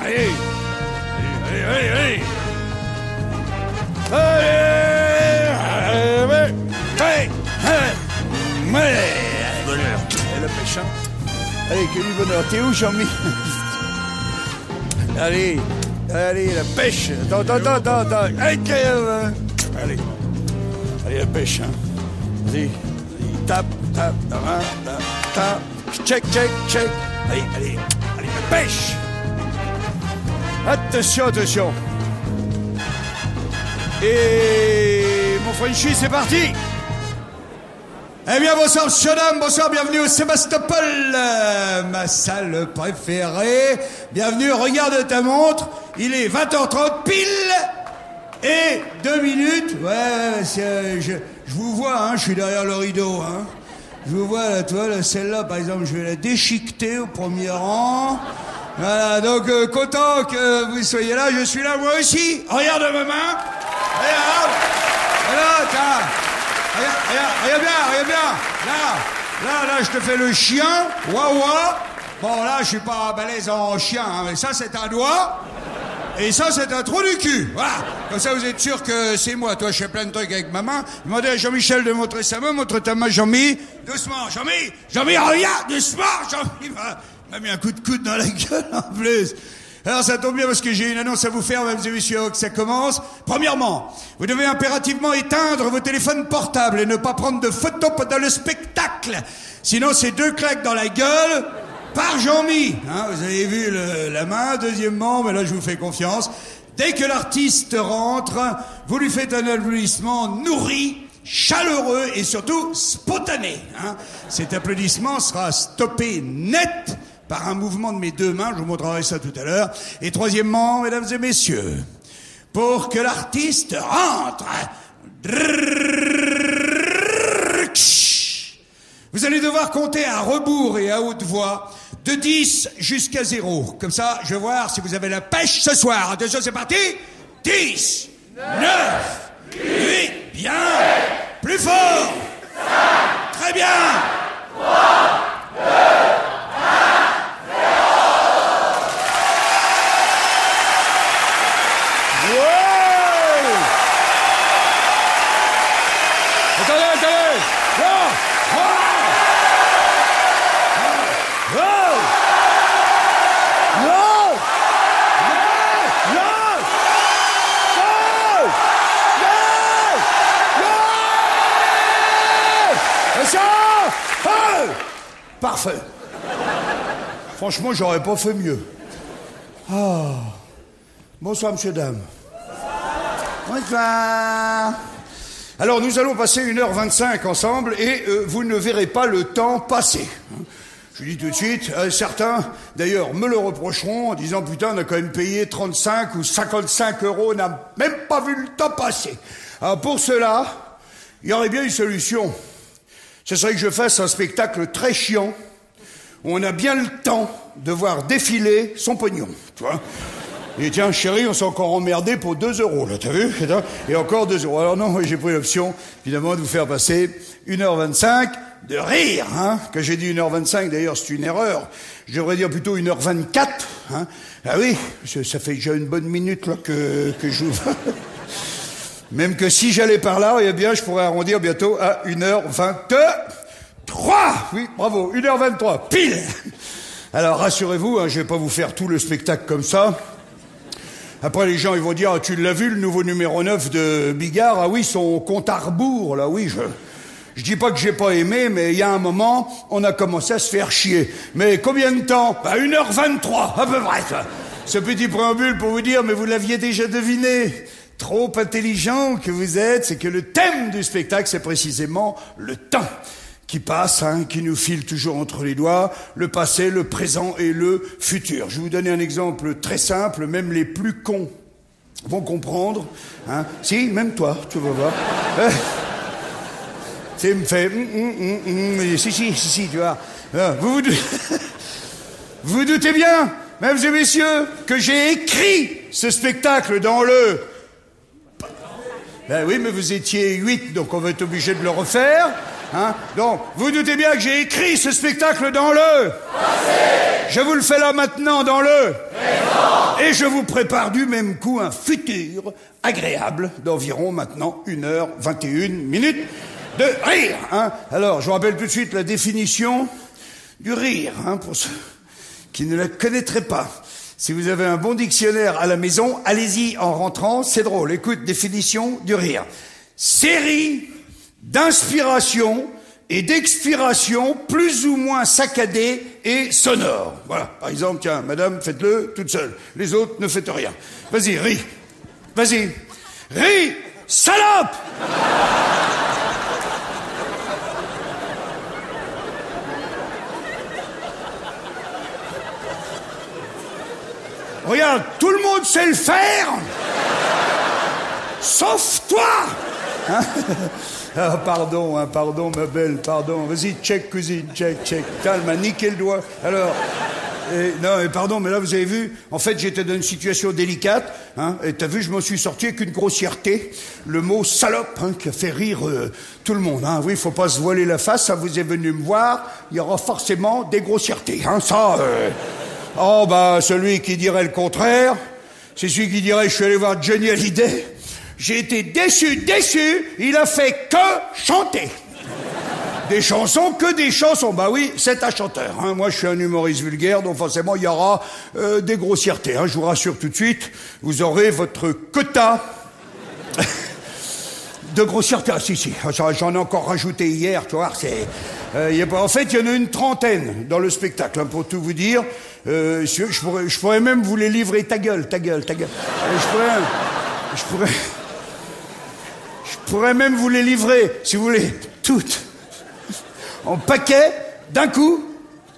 Allez. Allez. La pêche, hein. Allez, que du bonheur. T'es où, Jean-Mi? Allez, la pêche. Attends. Allez, la pêche, hein. Vas-y, tape. Check. Allez, la pêche. Attention. Et mon Frenchy, c'est parti. Eh bien, bonsoir, monsieur, dame, bonsoir, bienvenue au Sébastopol, ma salle préférée. Bienvenue, regarde ta montre, il est 20h30 pile et 2 minutes. Ouais, je vous vois, hein, je suis derrière le rideau, hein. Je vous vois, là, toi, celle-là, par exemple, je vais la déchiqueter au premier rang. Voilà, donc, content que vous soyez là, je suis là, moi aussi. Regarde ma main. Regarde. Voilà, tiens. Regarde bien. Là, je te fais le chien. Waouh. Bon, là, je suis pas balèze en chien, hein, mais ça, c'est un doigt. Et ça, c'est un trou du cul. Voilà. Comme ça, vous êtes sûr que c'est moi. Toi, je fais plein de trucs avec ma main. Demandez à Jean-Michel de montrer sa main. Montre ta main, Jean-Mi. Doucement, Jean-Mi, regarde, doucement, Jean-Mi. M'a mis un coup de coude dans la gueule, en plus. Alors, ça tombe bien parce que j'ai une annonce à vous faire, mesdames et messieurs, avant que ça commence. Premièrement, vous devez impérativement éteindre vos téléphones portables et ne pas prendre de photos pendant le spectacle. Sinon, c'est 2 claques dans la gueule par Jean-Mi. Hein, vous avez vu la main. Deuxièmement, mais là, je vous fais confiance. Dès que l'artiste rentre, vous lui faites un applaudissement nourri, chaleureux et surtout spontané. Hein. Cet applaudissement sera stoppé net par un mouvement de mes 2 mains, je vous montrerai ça tout à l'heure. Et troisièmement, mesdames et messieurs, pour que l'artiste rentre, vous allez devoir compter à rebours et à haute voix de 10 jusqu'à 0. Comme ça, je vais voir si vous avez la pêche ce soir. Attention, c'est parti. 10, 9, 8, bien, plus fort, 5, très bien, 3, 2, parfait. Franchement, j'aurais pas fait mieux. Ah. Bonsoir, monsieur, dame. Bonsoir. Alors, nous allons passer 1h25 ensemble et vous ne verrez pas le temps passer. Je dis tout de suite, certains, d'ailleurs, me le reprocheront en disant « Putain, on a quand même payé 35 ou 55 €, on n'a même pas vu le temps passer. » Alors, pour cela, il y aurait bien une solution. Ce serait que je fasse un spectacle très chiant où on a bien le temps de voir défiler son pognon, tu vois. Et tiens, chérie, on s'est encore emmerdé pour 2 €, là, t'as vu? Et encore 2 €. Alors non, j'ai pris l'option, évidemment, de vous faire passer 1h25 de rire, hein. Quand j'ai dit 1h25, d'ailleurs, c'est une erreur. Je devrais dire plutôt 1h24, hein. Ah oui, ça fait déjà une bonne minute, là, que j'ouvre. Même que si j'allais par là, eh bien, je pourrais arrondir bientôt à 1h23. Oui, bravo, 1h23, pile. Alors, rassurez-vous, hein, je vais pas vous faire tout le spectacle comme ça. Après, les gens, ils vont dire, ah, tu l'as vu, le nouveau numéro 9 de Bigard? Ah oui, son compte à rebours, là, oui, je dis pas que j'ai pas aimé, mais il y a un moment, on a commencé à se faire chier. Mais combien de temps? 1h23, à peu près, ça. Ce petit préambule pour vous dire, mais vous l'aviez déjà deviné. Trop intelligent que vous êtes, c'est que le thème du spectacle, c'est précisément le temps qui passe, hein, qui nous file toujours entre les doigts, le passé, le présent et le futur. Je vais vous donner un exemple très simple, même les plus cons vont comprendre. Hein. Si, même toi, tu vas voir. C'est me fait... Si, tu vois. Vous doutez bien, mesdames et messieurs, que j'ai écrit ce spectacle dans le... Ben oui, mais vous étiez 8, donc on va être obligé de le refaire. Hein? Donc, vous doutez bien que j'ai écrit ce spectacle dans le passé. Je vous le fais là maintenant dans le présent. Et je vous prépare du même coup un futur agréable d'environ maintenant 1h21 de rire. Hein? Alors, je vous rappelle tout de suite la définition du rire, hein, pour ceux qui ne la connaîtraient pas. Si vous avez un bon dictionnaire à la maison, allez-y en rentrant, c'est drôle. Écoute, définition du rire. Série d'inspiration et d'expiration plus ou moins saccadée et sonore. Voilà, par exemple, tiens, madame, faites-le toute seule. Les autres, ne faites rien. Vas-y, ris. Vas-y. Ris, salope! Regarde, tout le monde sait le faire, sauf toi. Hein? Ah, pardon, hein, pardon, ma belle, pardon. Vas-y, check, cousine, check. Putain, elle m'a niqué le doigt. Alors, non, mais pardon, mais là, vous avez vu, en fait, j'étais dans une situation délicate, hein, et t'as vu, je m'en suis sorti avec une grossièreté, le mot salope, hein, qui a fait rire tout le monde. Hein. Oui, faut pas se voiler la face, ça vous est venu me voir, il y aura forcément des grossièretés, hein, ça... Oh, bah, celui qui dirait le contraire, c'est celui qui dirait, je suis allé voir Johnny Hallyday, j'ai été déçu, il a fait que chanter. Des chansons, que des chansons. Bah oui, c'est un chanteur. Hein. Moi, je suis un humoriste vulgaire, donc forcément, il y aura des grossièretés. Hein. Je vous rassure tout de suite, vous aurez votre quota de grossièreté. Ah, si, j'en ai encore rajouté hier, tu vois, c'est... en fait, il y en a une trentaine dans le spectacle, hein, pour tout vous dire. Je pourrais même vous les livrer. Ta gueule. Je pourrais même vous les livrer, si vous voulez, toutes. En paquet, d'un coup.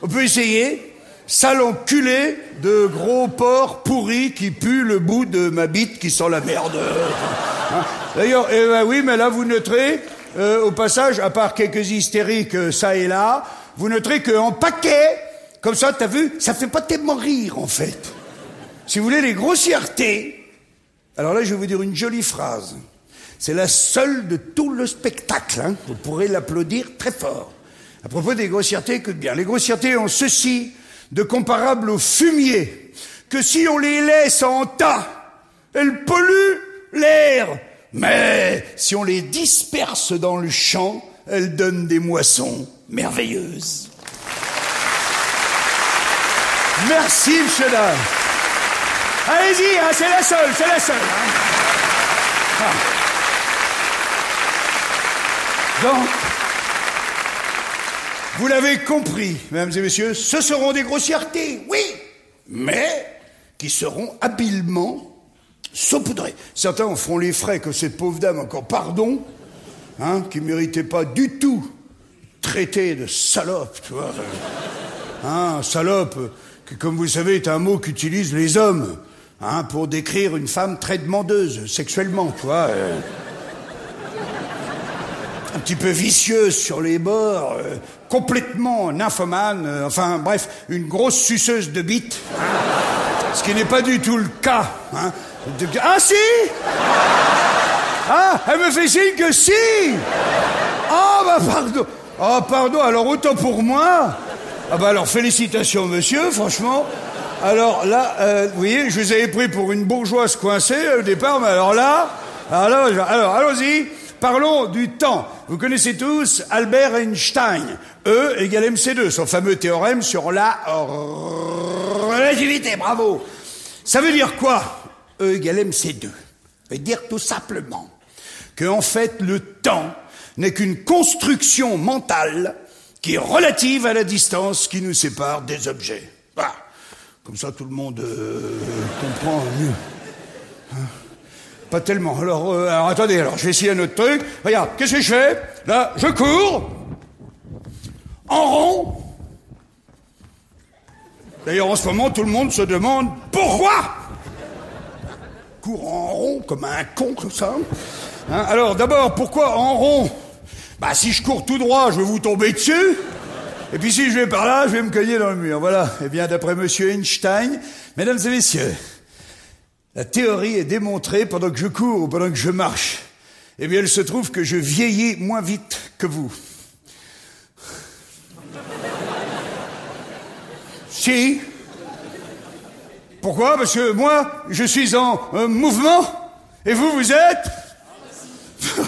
On peut essayer. Sale enculé de gros porc pourri qui pue le bout de ma bite qui sent la merde. Hein? D'ailleurs, oui, mais là, vous noterez, au passage, à part quelques hystériques ça et là, vous noterez qu'en paquet, comme ça, t'as vu, ça fait pas tellement rire, en fait. Si vous voulez, les grossièretés, alors là, je vais vous dire une jolie phrase. C'est la seule de tout le spectacle, hein. Vous pourrez l'applaudir très fort. À propos des grossièretés, écoute bien, les grossièretés ont ceci de comparable au fumier, que si on les laisse en tas, elles polluent l'air. Mais si on les disperse dans le champ, elles donnent des moissons merveilleuses. Merci, monsieur dame. Allez-y, hein, c'est la seule. Hein. Ah. Donc, vous l'avez compris, mesdames et messieurs, ce seront des grossièretés, oui, mais qui seront habilement saupoudrées. Certains en feront les frais que cette pauvre dame, encore pardon, hein, qui ne méritait pas du tout traité de salope, tu vois. Hein, salope, qui, comme vous le savez, est un mot qu'utilisent les hommes, hein, pour décrire une femme très demandeuse sexuellement, tu vois. Un petit peu vicieuse sur les bords, complètement nymphomane, enfin bref, une grosse suceuse de bite, hein, ce qui n'est pas du tout le cas. Hein. Ah si! Ah, elle me fait signe que si! Ah bah pardon! Ah pardon, alors autant pour moi. Ah bah alors félicitations monsieur, franchement. Alors là, vous voyez, je vous avais pris pour une bourgeoise coincée au départ, mais alors allons-y. Parlons du temps. Vous connaissez tous Albert Einstein. E égale MC2, son fameux théorème sur la relativité. Bravo. Ça veut dire quoi, E égale MC2? Ça veut dire tout simplement que, en fait, le temps n'est qu'une construction mentale qui est relative à la distance qui nous sépare des objets. Voilà. Comme ça, tout le monde comprend mieux. Hein? Pas tellement. Alors attendez, je vais essayer un autre truc. Regarde, qu'est-ce que je fais? Là, je cours en rond. D'ailleurs, en ce moment, tout le monde se demande pourquoi. Cours en rond comme un con comme ça. Hein? Alors d'abord, pourquoi en rond? Bah si je cours tout droit, je vais vous tomber dessus. Et puis si je vais par là, je vais me cogner dans le mur. Voilà. Eh bien, d'après monsieur Einstein, mesdames et messieurs, la théorie est démontrée pendant que je cours ou pendant que je marche. Eh bien, il se trouve que je vieillis moins vite que vous. Si. Pourquoi? Parce que moi, je suis en mouvement. Et vous êtes?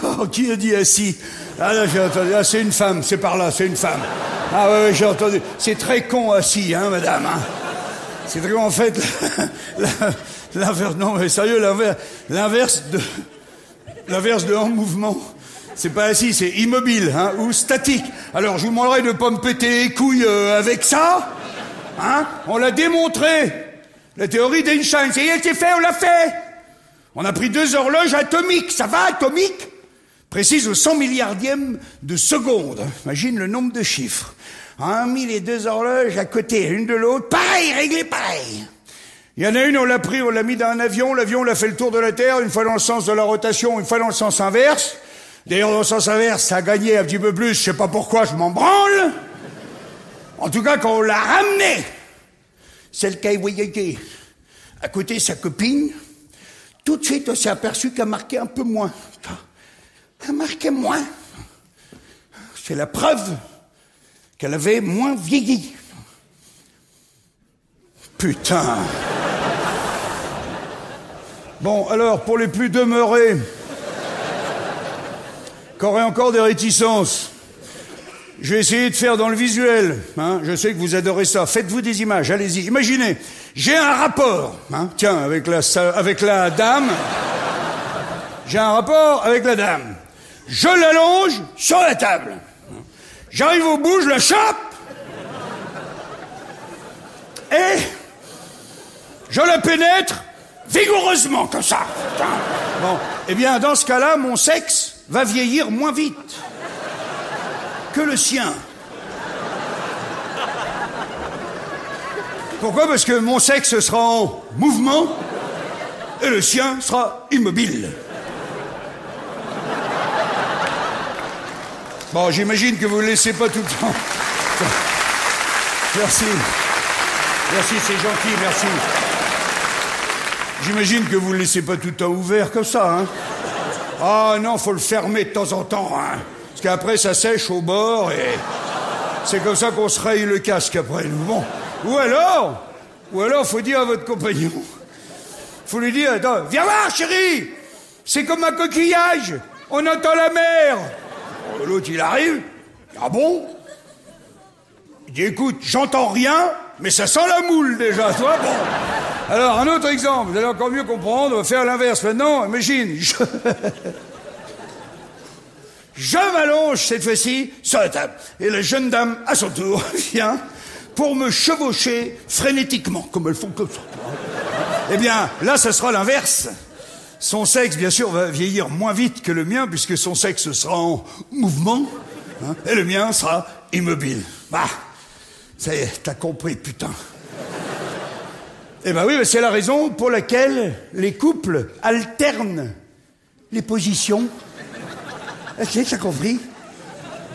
Oh, qui a dit assis? Ah là, j'ai entendu. Ah, c'est une femme, c'est par là, c'est une femme. Ah ouais, j'ai entendu. C'est très con assis, hein, madame. Hein. C'est très con, en fait, l'inverse, non, mais sérieux, l'inverse de en mouvement. C'est pas assis, c'est immobile, hein, ou statique. Alors, je vous demanderai de pas me péter les couilles avec ça. Hein? On l'a démontré. La théorie d'Einstein, ça y est, c'est fait, on l'a fait. On a pris 2 horloges atomiques, ça va, atomique? Précise au 100 milliardième de seconde. Imagine le nombre de chiffres. On a mis les 2 horloges à côté, l'une de l'autre, pareil, réglé pareil. Il y en a une, on l'a pris, on l'a mis dans un avion, l'avion, on a fait le tour de la Terre, une fois dans le sens de la rotation, une fois dans le sens inverse. D'ailleurs, dans le sens inverse, ça a gagné un petit peu plus, je sais pas pourquoi, je m'en branle. En tout cas, quand on l'a ramené, celle qui a voyagé à côté de sa copine, tout de suite, on s'est aperçu qu'elle marquait un peu moins. Elle marquait moins. C'est la preuve qu'elle avait moins vieilli. Putain. Bon, alors, pour les plus demeurés, qui auraient encore des réticences, je vais essayer de faire dans le visuel. Hein. Je sais que vous adorez ça. Faites-vous des images, allez-y. Imaginez, j'ai un rapport. Hein. Tiens, avec la dame. J'ai un rapport avec la dame. Je l'allonge sur la table. J'arrive au bout, je la chope. Et je la pénètre vigoureusement, comme ça. Bon, eh bien, dans ce cas-là, mon sexe va vieillir moins vite que le sien. Pourquoi? Parce que mon sexe sera en mouvement et le sien sera immobile. Bon, j'imagine que vous ne le laissez pas tout le temps. Merci. Merci, c'est gentil, merci. J'imagine que vous ne le laissez pas tout le temps ouvert comme ça, hein. Ah non, faut le fermer de temps en temps, hein. Parce qu'après, ça sèche au bord et c'est comme ça qu'on se raye le casque après. Bon. Ou alors, faut dire à votre compagnon, faut lui dire, attends, viens voir, chérie, c'est comme un coquillage, on entend la mer. L'autre, il arrive, ah bon? Il dit, écoute, j'entends rien, mais ça sent la moule déjà, toi, bon. Alors, un autre exemple, vous allez encore mieux comprendre, on va faire l'inverse maintenant, imagine, je m'allonge cette fois-ci sur la table, et la jeune dame, à son tour, vient pour me chevaucher frénétiquement, comme elles font comme ça. Eh bien, là, ça sera l'inverse. Son sexe, bien sûr, va vieillir moins vite que le mien, puisque son sexe sera en mouvement, hein, et le mien sera immobile. Bah, ça y est, t'as compris, putain. Eh ben oui, c'est la raison pour laquelle les couples alternent les positions. Ok, t'as compris?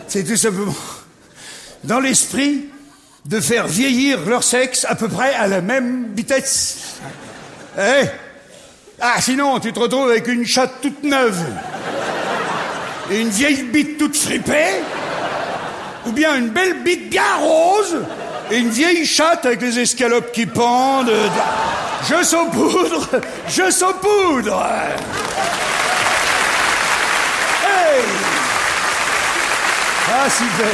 C'est tout simplement dans l'esprit de faire vieillir leur sexe à peu près à la même vitesse. Eh? Ah, sinon, tu te retrouves avec une chatte toute neuve et une vieille bite toute fripée, ou bien une belle bite bien rose et une vieille chatte avec les escalopes qui pendent. Je saupoudre, je saupoudre. Hey! Ah, super.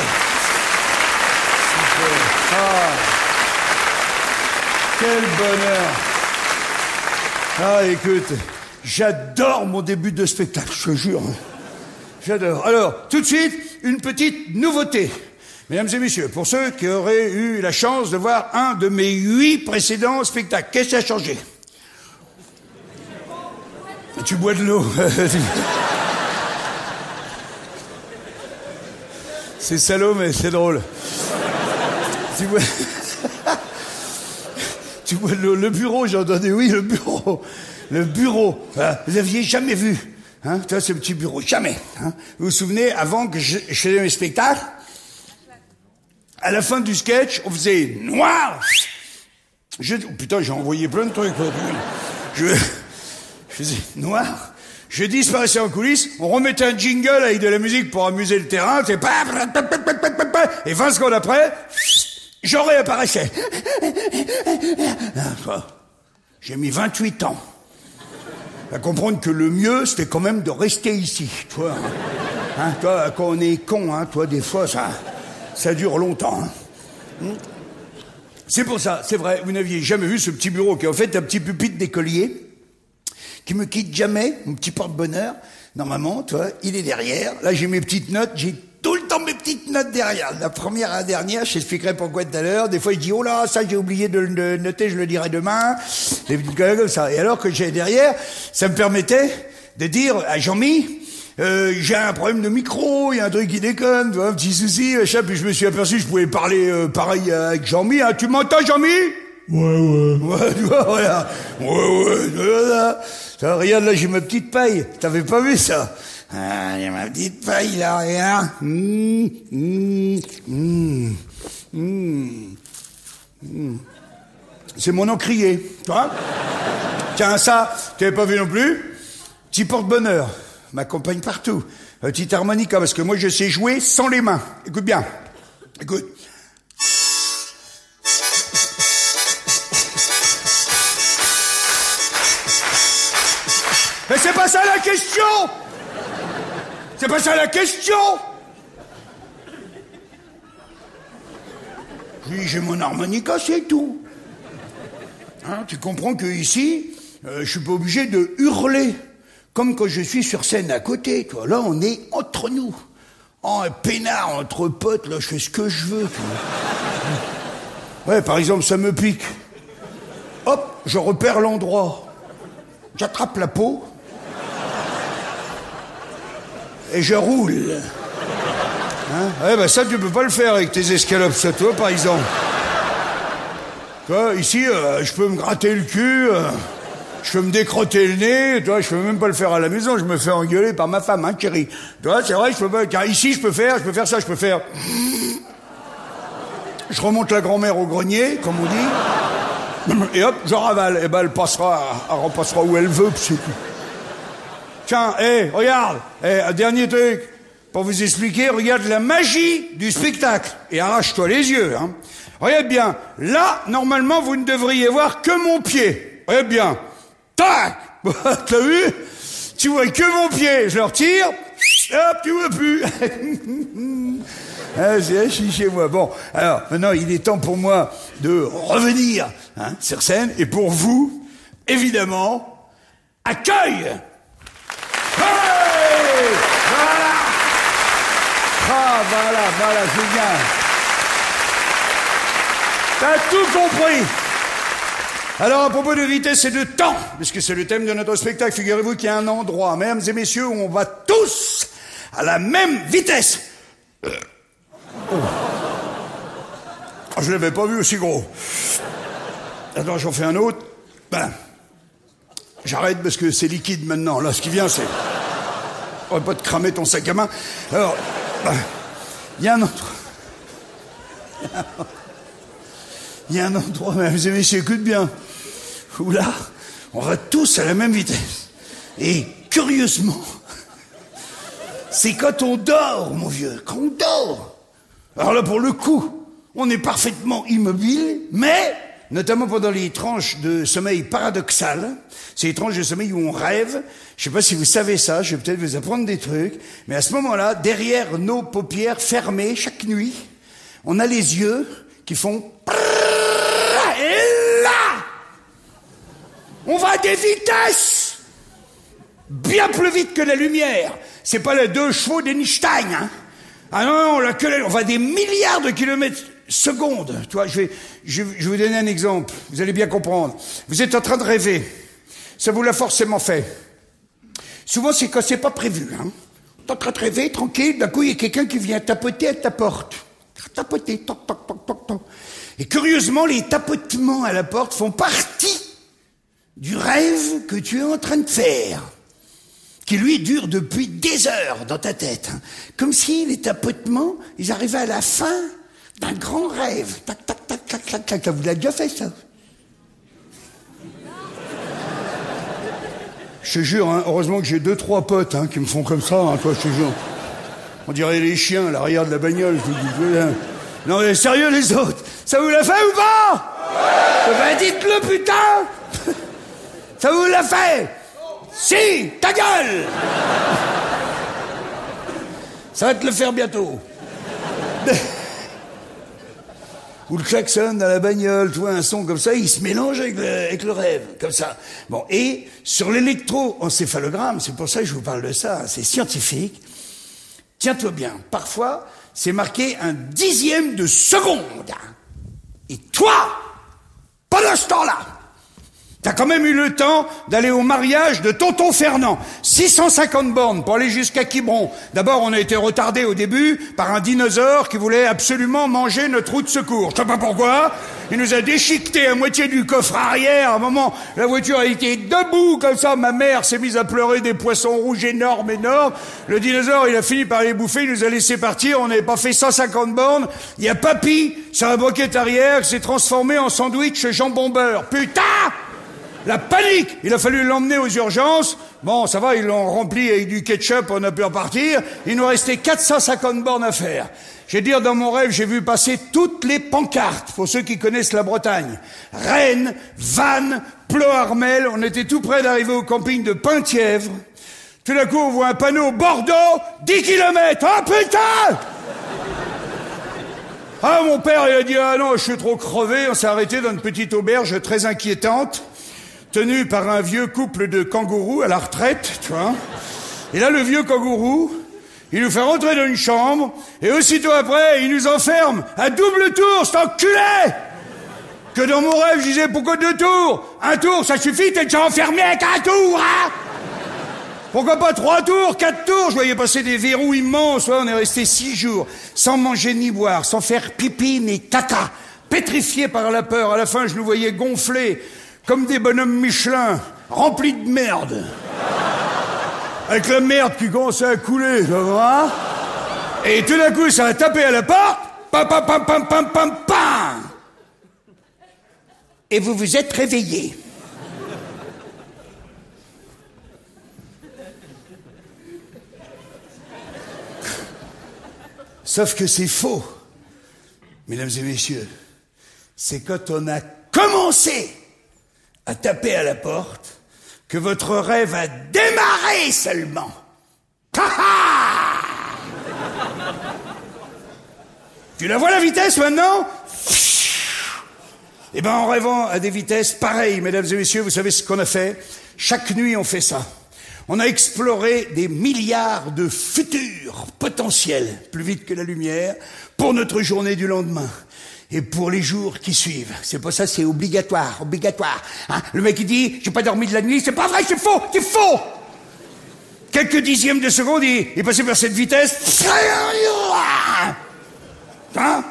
Super. Ah. Quel bonheur. Ah, écoute, j'adore mon début de spectacle, je te jure. J'adore. Alors, tout de suite, une petite nouveauté. Mesdames et messieurs, pour ceux qui auraient eu la chance de voir un de mes 8 précédents spectacles, qu'est-ce qui a changé? Tu bois de l'eau. C'est salaud, mais c'est drôle. Tu bois... Tu vois, le bureau, j'ai entendu, oui, le bureau. Le bureau, vous n'aviez jamais vu, hein, tu vois, ce petit bureau, jamais. Hein. Vous vous souvenez, avant que je faisais mes spectacles, à la fin du sketch, on faisait noir. Oh, putain, j'ai envoyé plein de trucs. Je faisais noir. Je disparaissais en coulisses, on remettait un jingle avec de la musique pour amuser le terrain, et 20 secondes après, je réapparaissais. J'ai mis 28 ans à comprendre que le mieux, c'était quand même de rester ici, toi. Hein, toi, quand on est con, hein, toi, des fois, ça dure longtemps. Hein. C'est pour ça, c'est vrai, vous n'aviez jamais vu ce petit bureau qui est en fait un petit pupitre d'écolier qui me quitte jamais, mon petit porte-bonheur. Normalement, toi, il est derrière. Là, j'ai mes petites notes, j'ai tout le temps mes petites notes derrière. La première à la dernière, je t'expliquerai pourquoi tout à l'heure. Des fois, je dis, oh là, ça, j'ai oublié de le noter, je le dirai demain. Des petites choses comme ça. Et alors que j'ai derrière, ça me permettait de dire à Jean-Mi, j'ai un problème de micro, il y a un truc qui déconne, tu vois, un petit souci, machin. Puis je me suis aperçu que je pouvais parler pareil avec Jean-Mi. Hein. Tu m'entends, Jean-Mi? Ouais, tu vois, voilà. Voilà. Ça, regarde, là, j'ai ma petite paille. T'avais pas vu ça? Ah, j'ai ma petite paille, là, regarde. C'est mon encrier, tu vois? Tiens, ça, t'avais pas vu non plus? Petit porte-bonheur. M'accompagne partout. Un petit harmonica, parce que moi, je sais jouer sans les mains. Écoute bien. Écoute. Mais c'est pas ça la question! C'est pas ça la question! Oui, j'ai mon harmonica, c'est tout. Hein, tu comprends que ici, je suis pas obligé de hurler, comme quand je suis sur scène à côté. Toi, là, on est entre nous. Oh, un peinard, entre potes, là, je fais ce que je veux. Ouais, par exemple, ça me pique. Hop, je repère l'endroit. J'attrape la peau. Et je roule. Hein? Ouais, bah ça, tu peux pas le faire avec tes escalopes, ça, toi, par exemple. Toi, ici, je peux me gratter le cul, je peux me décrotter le nez, toi, je peux même pas le faire à la maison, je me fais engueuler par ma femme, hein, chérie. Toi, c'est vrai, je peux pas, car ici, je peux faire ça, je peux faire. Je remonte la grand-mère au grenier, comme on dit, et hop, je ravale. Et ben, elle repassera où elle veut, pis c'est tout. Tiens, regarde, un dernier truc, pour vous expliquer, regarde la magie du spectacle, et arrache-toi les yeux, hein. Regarde bien, là, normalement, vous ne devriez voir que mon pied. Regarde bien, tac, t'as vu? Tu vois que mon pied, je le retire, hop, tu vois plus. Ah, je suis chez moi. Bon, alors, maintenant, il est temps pour moi de revenir, hein, sur scène, et pour vous, évidemment, accueil! Hey! Voilà! Ah, voilà, génial. T'as tout compris. Alors, à propos de vitesse et de temps, puisque c'est le thème de notre spectacle, figurez-vous qu'il y a un endroit, mesdames et messieurs, où on va tous à la même vitesse. Oh. Je l'avais pas vu aussi gros. Attends, j'en fais un autre. Ben, j'arrête parce que c'est liquide maintenant. Là, ce qui vient, c'est... On va pas te cramer ton sac à main. Alors, il y a un autre... Il y a un endroit, mesdames et messieurs, écoute bien, où là, on va tous à la même vitesse. Et curieusement, c'est quand on dort, mon vieux, quand on dort. Alors là, pour le coup, on est parfaitement immobile, mais, notamment pendant les tranches de sommeil paradoxal, c'est les tranches de sommeil où on rêve. Je sais pas si vous savez ça, je vais peut-être vous apprendre des trucs, mais à ce moment-là, derrière nos paupières fermées, chaque nuit, on a les yeux qui font... Et là, on va à des vitesses bien plus vite que la lumière. C'est pas les 2 chevaux d'Einstein, hein. Ah non, on va à des milliards de kilomètres secondes. Tu vois, je vais vous donner un exemple. Vous allez bien comprendre. Vous êtes en train de rêver. Ça vous l'a forcément fait. Souvent, c'est quand c'est pas prévu, hein. T'es en train de rêver, tranquille. D'un coup, il y a quelqu'un qui vient tapoter à ta porte. Tapoter, toc, toc, toc, toc, toc. Et curieusement, les tapotements à la porte font partie du rêve que tu es en train de faire, qui lui dure depuis des heures dans ta tête. Comme si les tapotements, ils arrivaient à la fin d'un grand rêve. Tac, tac, tac, tac, tac, tac. Vous l'avez déjà fait, ça? Je te jure, hein, heureusement que j'ai 2-3 potes, hein, qui me font comme ça, hein, toi, je te jure. On dirait les chiens à l'arrière de la bagnole. Non mais sérieux les autres, ça vous l'a fait ou pas? Ben dites-le putain. Ça vous l'a fait? Si, ta gueule. Ça va te le faire bientôt. Ou le klaxon dans la bagnole, tu vois, un son comme ça, il se mélange avec le rêve, comme ça. Bon, et sur l'électroencéphalogramme, c'est pour ça que je vous parle de ça, c'est scientifique. Tiens-toi bien, parfois, c'est marqué 1/10 de seconde. Et toi, pendant ce temps-là, t'as quand même eu le temps d'aller au mariage de Tonton Fernand. 650 bornes pour aller jusqu'à Quiberon. D'abord, on a été retardé au début par un dinosaure qui voulait absolument manger notre roue de secours. Je sais pas pourquoi. Il nous a déchiqueté à moitié du coffre arrière. À un moment, la voiture a été debout comme ça. Ma mère s'est mise à pleurer des poissons rouges énormes. Le dinosaure, il a fini par les bouffer. Il nous a laissé partir. On n'avait pas fait 150 bornes. Il y a Papy, sur la banquette arrière, qui s'est transformé en sandwich jambon beurre. Putain! La panique! Il a fallu l'emmener aux urgences. Bon, ça va, ils l'ont rempli avec du ketchup, on a pu repartir. Il nous restait 450 bornes à faire. Je vais dire, dans mon rêve, j'ai vu passer toutes les pancartes, pour ceux qui connaissent la Bretagne. Rennes, Vannes, Ploharmel, on était tout près d'arriver au camping de Penthièvre. Tout d'un coup, on voit un panneau Bordeaux, 10 km. Oh putain! Ah, mon père, il a dit, ah non, je suis trop crevé. On s'est arrêté dans une petite auberge très inquiétante, tenue par un vieux couple de kangourous à la retraite, tu vois. Et là, le vieux kangourou, il nous fait rentrer dans une chambre, et aussitôt après, il nous enferme à double tour, cet enculé! Que dans mon rêve, je disais, pourquoi 2 tours? 1 tour, ça suffit, t'es déjà enfermé avec 1 tour, hein? Pourquoi pas 3 tours, 4 tours? Je voyais passer des verrous immenses. Ouais, on est resté 6 jours, sans manger ni boire, sans faire pipi ni caca, pétrifiés par la peur. À la fin, je nous voyais gonflés, comme des bonhommes Michelin, remplis de merde. Avec la merde qui commençait à couler, ça va? Et tout d'un coup, ça a tapé à la porte. Pam, pam, pam, pam, pam, pam, pam. Et vous vous êtes réveillés. Sauf que c'est faux, mesdames et messieurs. C'est quand on a commencé à taper à la porte que votre rêve a démarré seulement. Tu la vois la vitesse maintenant? Eh ben en rêvant à des vitesses pareilles, mesdames et messieurs, vous savez ce qu'on a fait? Chaque nuit on fait ça. On a exploré des milliards de futurs potentiels, plus vite que la lumière, pour notre journée du lendemain. Et pour les jours qui suivent. C'est pour ça, c'est obligatoire. Hein? Le mec, il dit, j'ai pas dormi de la nuit, c'est pas vrai, c'est faux! Quelques dixièmes de seconde, il est passé par cette vitesse. Hein?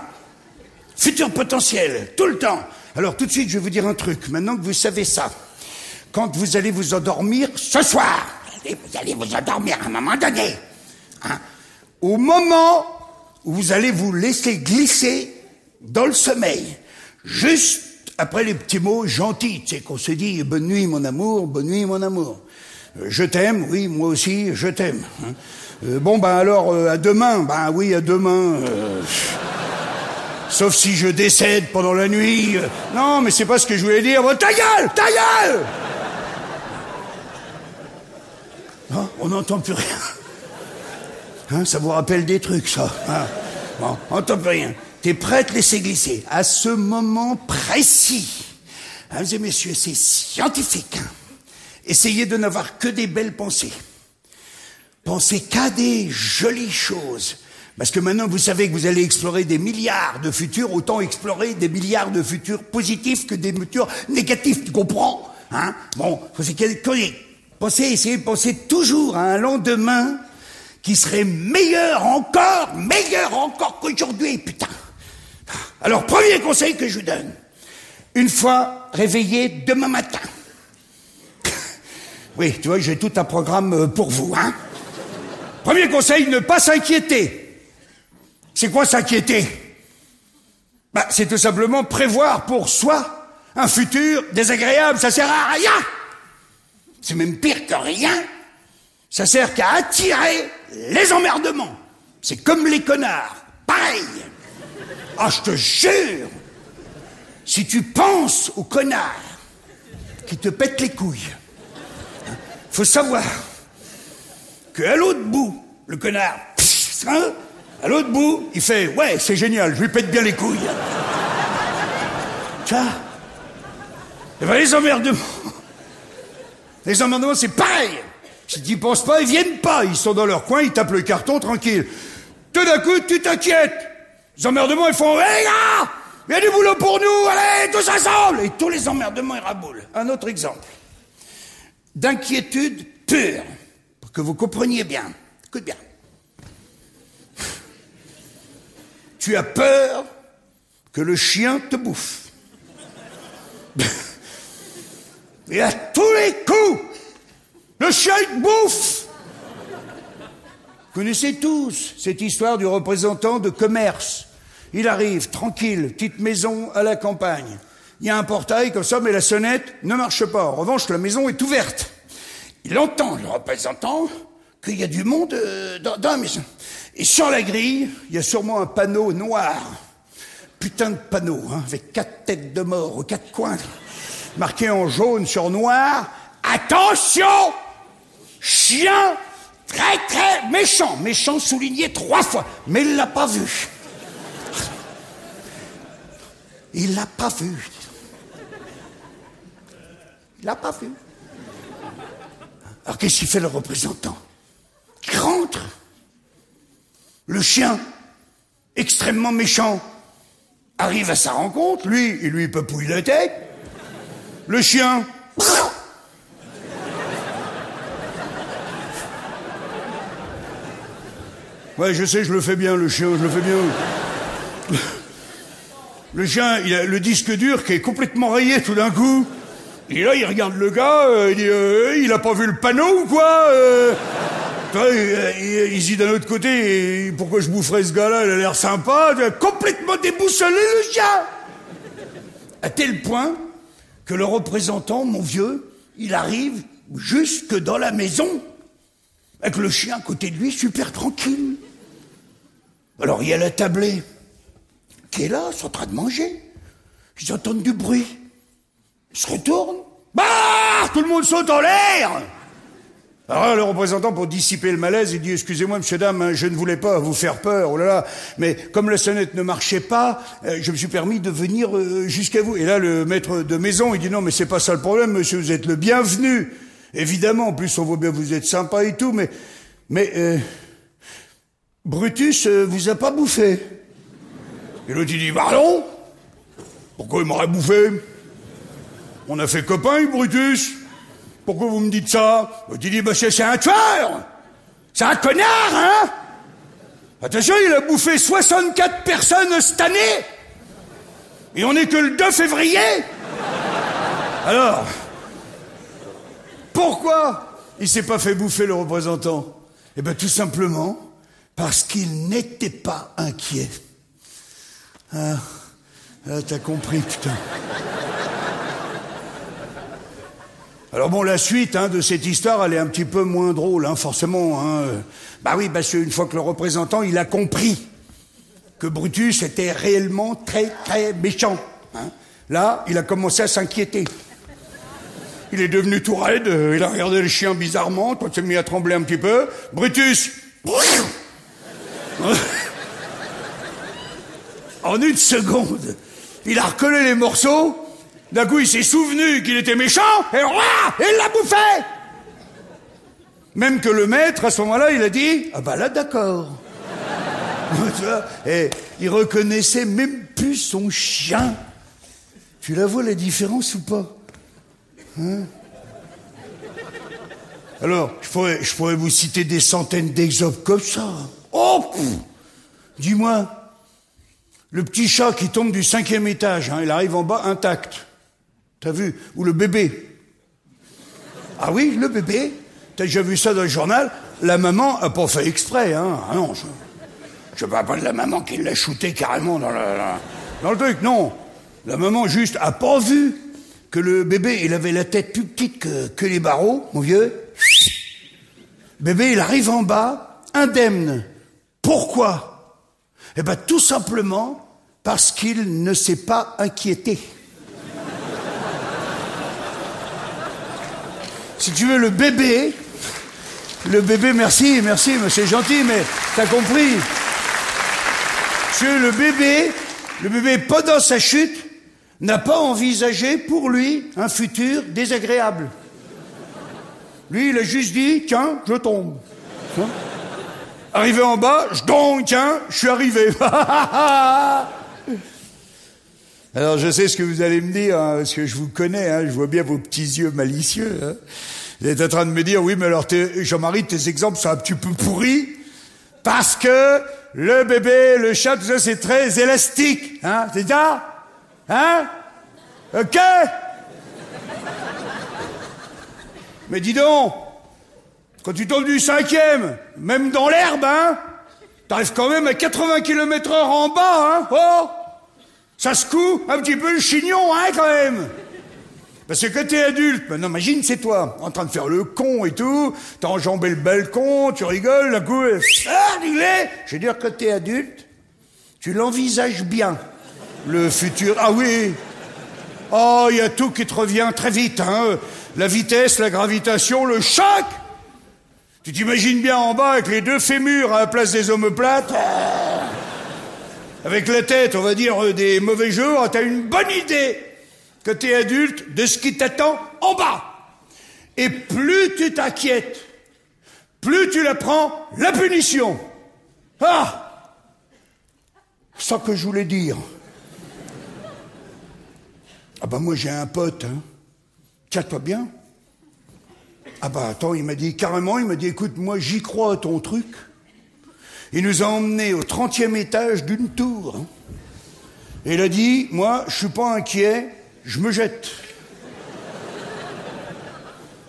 Futur potentiel, tout le temps. Alors, tout de suite, je vais vous dire un truc. Maintenant que vous savez ça, quand vous allez vous endormir ce soir, vous allez vous endormir à un moment donné, hein, au moment où vous allez vous laisser glisser dans le sommeil, juste après les petits mots gentils, tu sais, qu'on se dit « bonne nuit mon amour, bonne nuit mon amour ». Je t'aime, oui, moi aussi, je t'aime. Hein. Bon, ben alors, à demain, ben oui, à demain. Sauf si je décède pendant la nuit. Non, mais c'est pas ce que je voulais dire. Bon, ta gueule! Non, on n'entend plus rien. Hein, ça vous rappelle des trucs, ça. Hein. Bon, on n'entend plus rien. T'es prêt à te laisser glisser. À ce moment précis, mesdames et messieurs, c'est scientifique. Hein. Essayez de n'avoir que des belles pensées. Pensez qu'à des jolies choses. Parce que maintenant, vous savez que vous allez explorer des milliards de futurs, autant explorer des milliards de futurs positifs que des futurs négatifs, tu comprends? Hein? Bon, essayez de penser toujours à un lendemain qui serait meilleur encore qu'aujourd'hui, putain. Alors, premier conseil que je vous donne, une fois réveillé demain matin. Oui, tu vois, j'ai tout un programme pour vous, hein. Premier conseil, ne pas s'inquiéter. C'est quoi s'inquiéter? Bah, c'est tout simplement prévoir pour soi un futur désagréable, ça sert à rien. C'est même pire que rien. Ça sert qu'à attirer les emmerdements. C'est comme les connards, pareil. Ah, je te jure, si tu penses au connard qui te pète les couilles, faut savoir qu'à l'autre bout, le connard, hein, à l'autre bout, il fait « Ouais, c'est génial, je lui pète bien les couilles. » Tu vois? Et ben les emmerdements, c'est pareil. Si tu n'y penses pas, ils viennent pas. Ils sont dans leur coin, ils tapent le carton tranquille. Tout d'un coup, tu t'inquiètes. Les emmerdements, ils font « Hé, gars, il y a du boulot pour nous, allez, tous ensemble !» Et tous les emmerdements, ils raboulent. Un autre exemple d'inquiétude pure, pour que vous compreniez bien. Écoute bien. Tu as peur que le chien te bouffe. Et à tous les coups, le chien te bouffe. Vous connaissez tous cette histoire du représentant de commerce. Il arrive, tranquille, petite maison à la campagne. Il y a un portail comme ça, mais la sonnette ne marche pas. En revanche, la maison est ouverte. Il entend, le représentant, qu'il y a du monde dans la maison. Et sur la grille, il y a sûrement un panneau noir. Putain de panneau, hein, avec 4 têtes de mort aux 4 coins. Marqué en jaune sur noir. Attention! Chien très très méchant. Méchant souligné 3 fois. Mais il l'a pas vu. Il l'a pas vu. Il l'a pas vu. Alors qu'est-ce qu'il fait le représentant? Il rentre. Le chien, extrêmement méchant, arrive à sa rencontre. Lui, il lui papouille la tête. Le chien... Ouais, je sais, je le fais bien, le chien, je le fais bien. Le chien, il a le disque dur qui est complètement rayé tout d'un coup. Et là, il regarde le gars, il dit il a pas vu le panneau ou quoi il dit d'un autre côté, pourquoi je boufferais ce gars-là, il a l'air sympa. Complètement déboussolé, le chien. À tel point que le représentant, mon vieux, il arrive jusque dans la maison, avec le chien à côté de lui, super tranquille. Alors il y a la tablée qui est là, ils sont en train de manger. Ils entendent du bruit. Ils se retournent. Bah, tout le monde saute en l'air. Alors là, le représentant, pour dissiper le malaise, il dit « Excusez-moi, monsieur, dame, hein, je ne voulais pas vous faire peur, oh là là, mais comme la sonnette ne marchait pas, je me suis permis de venir jusqu'à vous. » Et là, le maître de maison, il dit « Non, mais c'est pas ça le problème, monsieur, vous êtes le bienvenu. Évidemment, en plus, on voit bien que vous êtes sympa et tout, mais Brutus vous a pas bouffé. » Et l'autre, il dit « Pardon ? Pourquoi il m'aurait bouffé ? On a fait copain, Brutus. Pourquoi vous me dites ça ? » Il dit, c'est un tueur. C'est un connard, hein ? Attention, il a bouffé 64 personnes cette année. Et on n'est que le 2 février. Alors, pourquoi il s'est pas fait bouffer, le représentant ? Eh bien, tout simplement parce qu'il n'était pas inquiet. Ah, t'as compris, putain. Alors bon, la suite de cette histoire, elle est un petit peu moins drôle, forcément. Bah oui, parce qu'une fois que le représentant, il a compris que Brutus était réellement très, très méchant. Là, il a commencé à s'inquiéter. Il est devenu tout raide, il a regardé le chien bizarrement, il s'est mis à trembler un petit peu. Brutus. En une seconde, il a recollé les morceaux. D'un coup, il s'est souvenu qu'il était méchant, et il l'a bouffé. Même que le maître, à ce moment-là, il a dit « Ah bah là, d'accord. » Tu vois, et il reconnaissait même plus son chien. Tu la vois, la différence, ou pas ? Alors, je pourrais vous citer des centaines d'exemples comme ça. Oh, dis-moi, le petit chat qui tombe du 5e étage, il arrive en bas intact. T'as vu? Ou le bébé. Ah oui, le bébé. T'as déjà vu ça dans le journal? La maman a pas fait exprès, Ah non, je parle pas de la maman qui l'a shooté carrément dans le truc, non. La maman juste a pas vu que le bébé, il avait la tête plus petite que les barreaux, mon vieux. Bébé, il arrive en bas, indemne. Pourquoi? Eh ben, tout simplement Parce qu'il ne s'est pas inquiété. Si tu veux, le bébé, merci, mais c'est gentil, mais t'as compris. Si tu veux, le bébé, pendant sa chute, n'a pas envisagé pour lui un futur désagréable. Lui, il a juste dit, tiens, je tombe. Arrivé en bas, tiens, je suis arrivé. Alors, je sais ce que vous allez me dire, hein, parce que je vous connais, hein, je vois bien vos petits yeux malicieux. Hein. Vous êtes en train de me dire, oui, mais alors, Jean-Marie, tes exemples sont un petit peu pourris, parce que le bébé, le chat, tout ça, c'est très élastique. Hein, c'est ça? Hein? Ok? Mais dis donc, quand tu tombes du 5e, même dans l'herbe, hein, t'arrives quand même à 80 km/h en bas, hein, oh! Ça secoue un petit peu le chignon, hein, quand même. Parce que quand t'es adulte, maintenant imagine, c'est toi, en train de faire le con et tout, t'as enjambé le balcon, tu rigoles, d'un coup, je veux dire, quand t'es adulte, tu l'envisages bien, le futur. Ah oui. Oh, il y a tout qui te revient très vite, hein. La vitesse, la gravitation, le choc. Tu t'imagines bien en bas avec les deux fémurs à la place des omoplates. Avec la tête, on va dire, des mauvais jours, t'as une bonne idée, quand t'es adulte, de ce qui t'attend en bas. Et plus tu t'inquiètes, plus tu la prends, la punition. Ah! C'est ça que je voulais dire. Ah bah moi j'ai un pote, hein. Tiens-toi bien. Ah bah attends, il m'a dit, écoute, moi j'y crois à ton truc. Il nous a emmenés au 30e étage d'une tour. Hein. Et il a dit, moi, je suis pas inquiet, je me jette.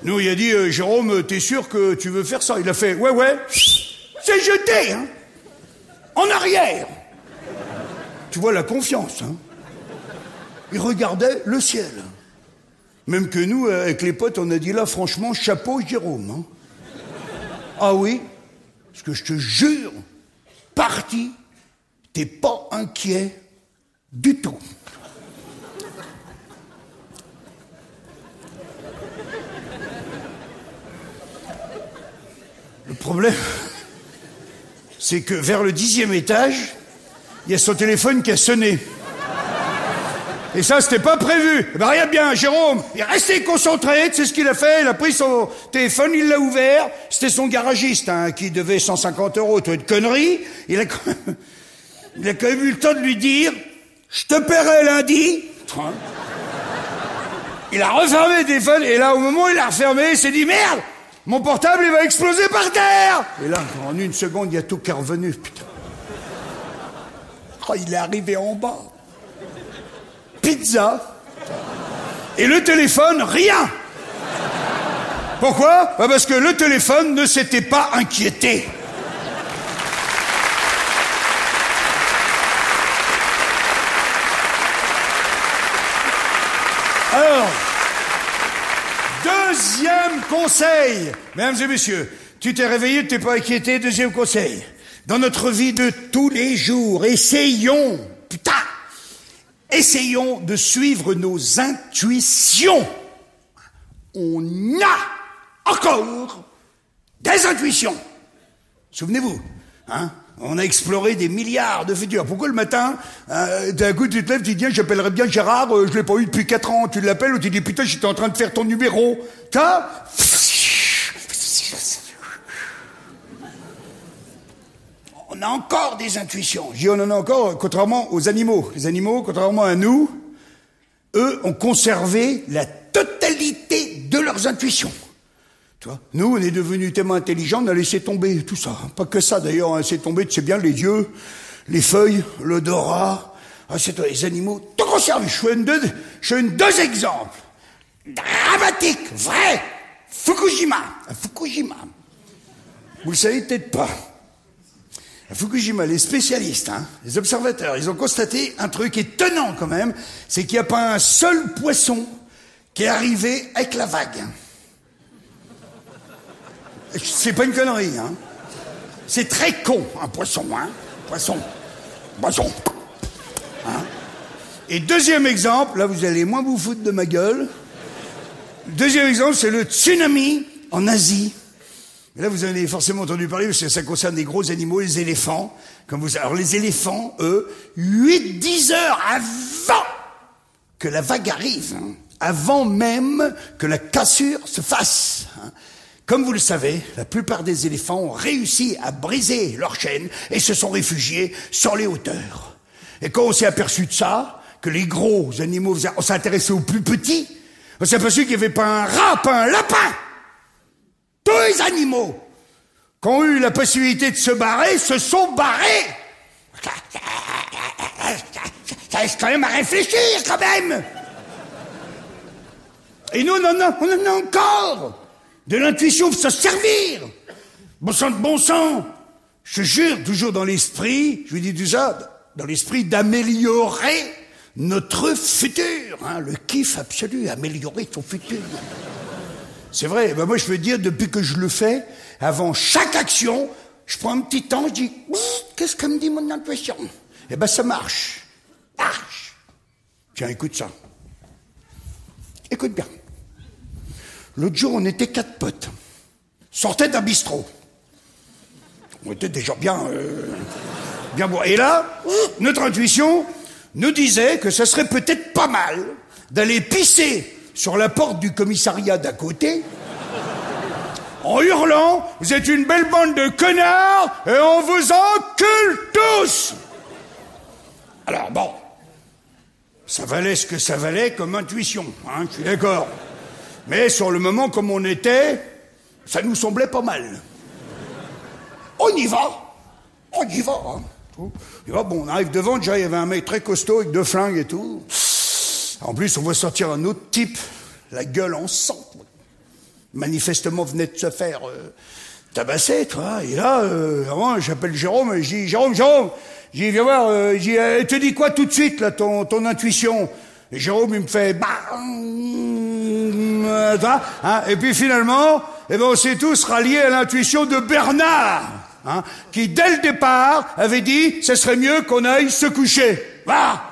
Nous, il a dit, Jérôme, t'es sûr que tu veux faire ça? Il a fait, ouais, c'est jeté, hein, en arrière. Tu vois la confiance, hein. Il regardait le ciel. Même que nous, avec les potes, on a dit là, franchement, chapeau Jérôme. Hein. Ah oui, parce que je te jure, parti, t'es pas inquiet du tout. Le problème, c'est que vers le 10e étage, il y a son téléphone qui a sonné. Et ça, c'était pas prévu. Eh ben, regarde bien, Jérôme, il est resté concentré, tu sais ce qu'il a fait? Il a pris son téléphone, il l'a ouvert. C'était son garagiste, hein, qui devait 150 €, toi, de conneries. Il a quand même eu le temps de lui dire, je te paierai lundi. Il a refermé le téléphone, et là, au moment où il l'a refermé, il s'est dit, merde, mon portable, il va exploser par terre. Et là, en une seconde, il y a tout qui est revenu, putain. Oh, il est arrivé en bas. Pizza. Et le téléphone, rien. Pourquoi? Parce que le téléphone ne s'était pas inquiété. Alors, deuxième conseil, mesdames et messieurs, tu t'es réveillé, tu t'es pas inquiété, deuxième conseil. Dans notre vie de tous les jours, essayons de suivre nos intuitions. On a encore des intuitions. Souvenez-vous, hein? On a exploré des milliards de futurs. Pourquoi le matin, d'un coup tu te lèves, tu dis, j'appellerais bien Gérard, je l'ai pas eu depuis 4 ans. Tu l'appelles ou tu dis, putain, j'étais en train de faire ton numéro. On a encore des intuitions. Je dis, on en a encore, contrairement aux animaux. Les animaux, contrairement à nous, eux ont conservé la totalité de leurs intuitions. Tu vois, nous, on est devenus tellement intelligents, on a laissé tomber tout ça. Pas que ça, d'ailleurs, on a laissé tomber, tu sais bien, les yeux, les feuilles, l'odorat. Ah, c'est toi, les animaux, tout conservé. Je donne 2 exemples. Dramatiques, vrais. Fukushima. Vous le savez peut-être pas. À Fukushima, les spécialistes, hein, les observateurs, ils ont constaté un truc étonnant quand même, c'est qu'il n'y a pas un seul poisson qui est arrivé avec la vague. C'est pas une connerie, hein. C'est très con, un poisson, hein. Poisson. Hein. Et deuxième exemple, là vous allez moins vous foutre de ma gueule. Deuxième exemple, c'est le tsunami en Asie. Et là, vous en avez forcément entendu parler, parce que ça concerne des gros animaux, les éléphants. Alors les éléphants, eux, 8-10 heures avant que la vague arrive, hein, avant même que la cassure se fasse. Hein. Comme vous le savez, la plupart des éléphants ont réussi à briser leur chaîne et se sont réfugiés sur les hauteurs. Et quand on s'est aperçu de ça, que les gros animaux, on s'est intéressé aux plus petits, on s'est aperçu qu'il n'y avait pas un rat, pas un lapin. Tous les animaux qui ont eu la possibilité de se barrer se sont barrés. Ça laisse quand même à réfléchir, quand même. Et nous, on en a encore. De l'intuition pour se servir. Bon sang de bon sang. Je te jure, toujours dans l'esprit, je vous dis tout ça, dans l'esprit d'améliorer notre futur. Hein, le kiff absolu, améliorer son futur. C'est vrai, ben moi je veux dire, depuis que je le fais, avant chaque action, je prends un petit temps, je dis, qu'est-ce que me dit mon intuition? Eh ben ça marche. Marche. Tiens, écoute ça. Écoute bien. L'autre jour, on était 4 potes. Sortait d'un bistrot. On était déjà bien bourrés. Et là, notre intuition nous disait que ce serait peut-être pas mal d'aller pisser sur la porte du commissariat d'à côté, en hurlant « Vous êtes une belle bande de connards et on vous encule tous !» Alors bon, ça valait ce que ça valait comme intuition, hein, je suis d'accord. Mais sur le moment comme on était, ça nous semblait pas mal. On y va, on y va. Hein. Bon, on arrive devant, déjà il y avait un mec très costaud avec 2 flingues et tout. En plus, on voit sortir un autre type, la gueule en sang. Manifestement venait de se faire tabasser, toi. Et là, j'appelle Jérôme, et je dis, Jérôme, je dis, viens voir, je dis, elle te dit quoi tout de suite, là, ton intuition? Et Jérôme, il me fait, hein, et puis finalement, eh ben, on s'est tous ralliés à l'intuition de Bernard, hein, qui, dès le départ, avait dit, ce serait mieux qu'on aille se coucher. Voilà.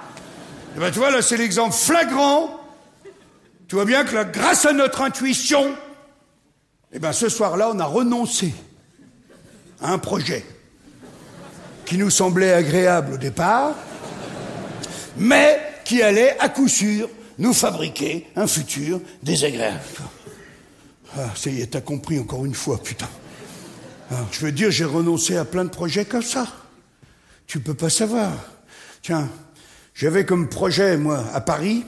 Et ben, tu vois, là, c'est l'exemple flagrant. Tu vois bien que là, grâce à notre intuition, eh ben, ce soir-là, on a renoncé à un projet qui nous semblait agréable au départ, mais qui allait, à coup sûr, nous fabriquer un futur désagréable. Ah, ça y est, t'as compris encore une fois, putain. Alors, je veux dire, j'ai renoncé à plein de projets comme ça. Tu peux pas savoir. Tiens, j'avais comme projet, moi, à Paris,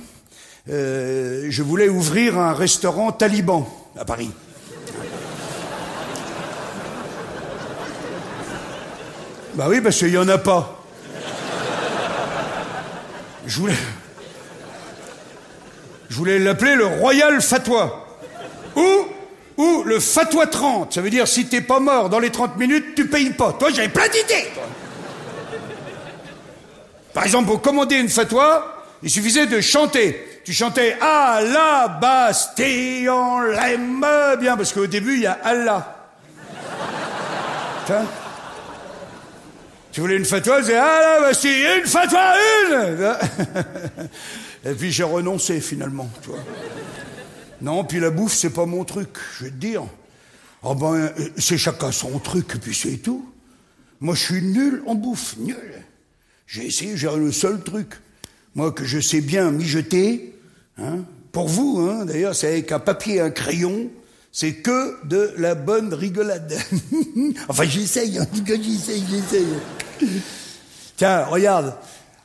je voulais ouvrir un restaurant taliban à Paris. Bah oui, parce qu'il y en a pas. Je voulais l'appeler le Royal Fatwa. Ou le Fatwa 30. Ça veut dire, si t'es pas mort dans les 30 minutes, tu payes pas. Toi, j'avais plein d'idées, toi. Par exemple, pour commander une fatwa, il suffisait de chanter. Tu chantais « À la Bastille, on l'aime bien », parce qu'au début, il y a « Allah ». Tu voulais une fatwa, c'est « À la Bastille, une fatwa, une !» Et puis j'ai renoncé, finalement, tu vois. Non, puis la bouffe, c'est pas mon truc, je vais te dire. Oh ben, c'est chacun son truc, et puis c'est tout. Moi, je suis nul en bouffe, nul. J'ai essayé, j'ai le seul truc, moi, que je sais bien mijoter, hein, pour vous, hein, d'ailleurs, c'est avec un papier et un crayon, c'est que de la bonne rigolade. Enfin, j'essaye, en tout cas, j'essaye. Tiens, regarde,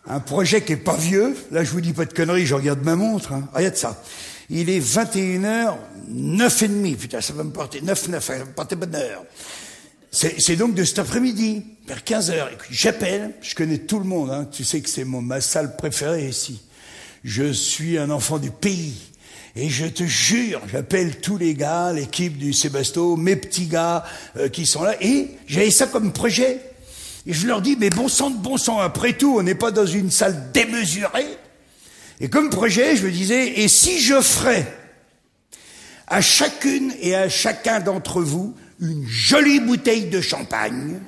un projet qui est pas vieux, là, je vous dis pas de conneries, je regarde ma montre, hein. Regarde ça. Il est 21h, 9h30, putain, ça va me porter 9, ça va me porter bonheur. C'est donc de cet après-midi, vers 15h. J'appelle, je connais tout le monde, hein. Tu sais que c'est ma salle préférée ici. Je suis un enfant du pays. Et je te jure, j'appelle tous les gars, l'équipe du Sébasto, mes petits gars qui sont là. Et j'avais ça comme projet. Et je leur dis, mais bon sang, après tout, on n'est pas dans une salle démesurée. Et comme projet, je me disais, et si je ferais à chacune et à chacun d'entre vous une jolie bouteille de champagne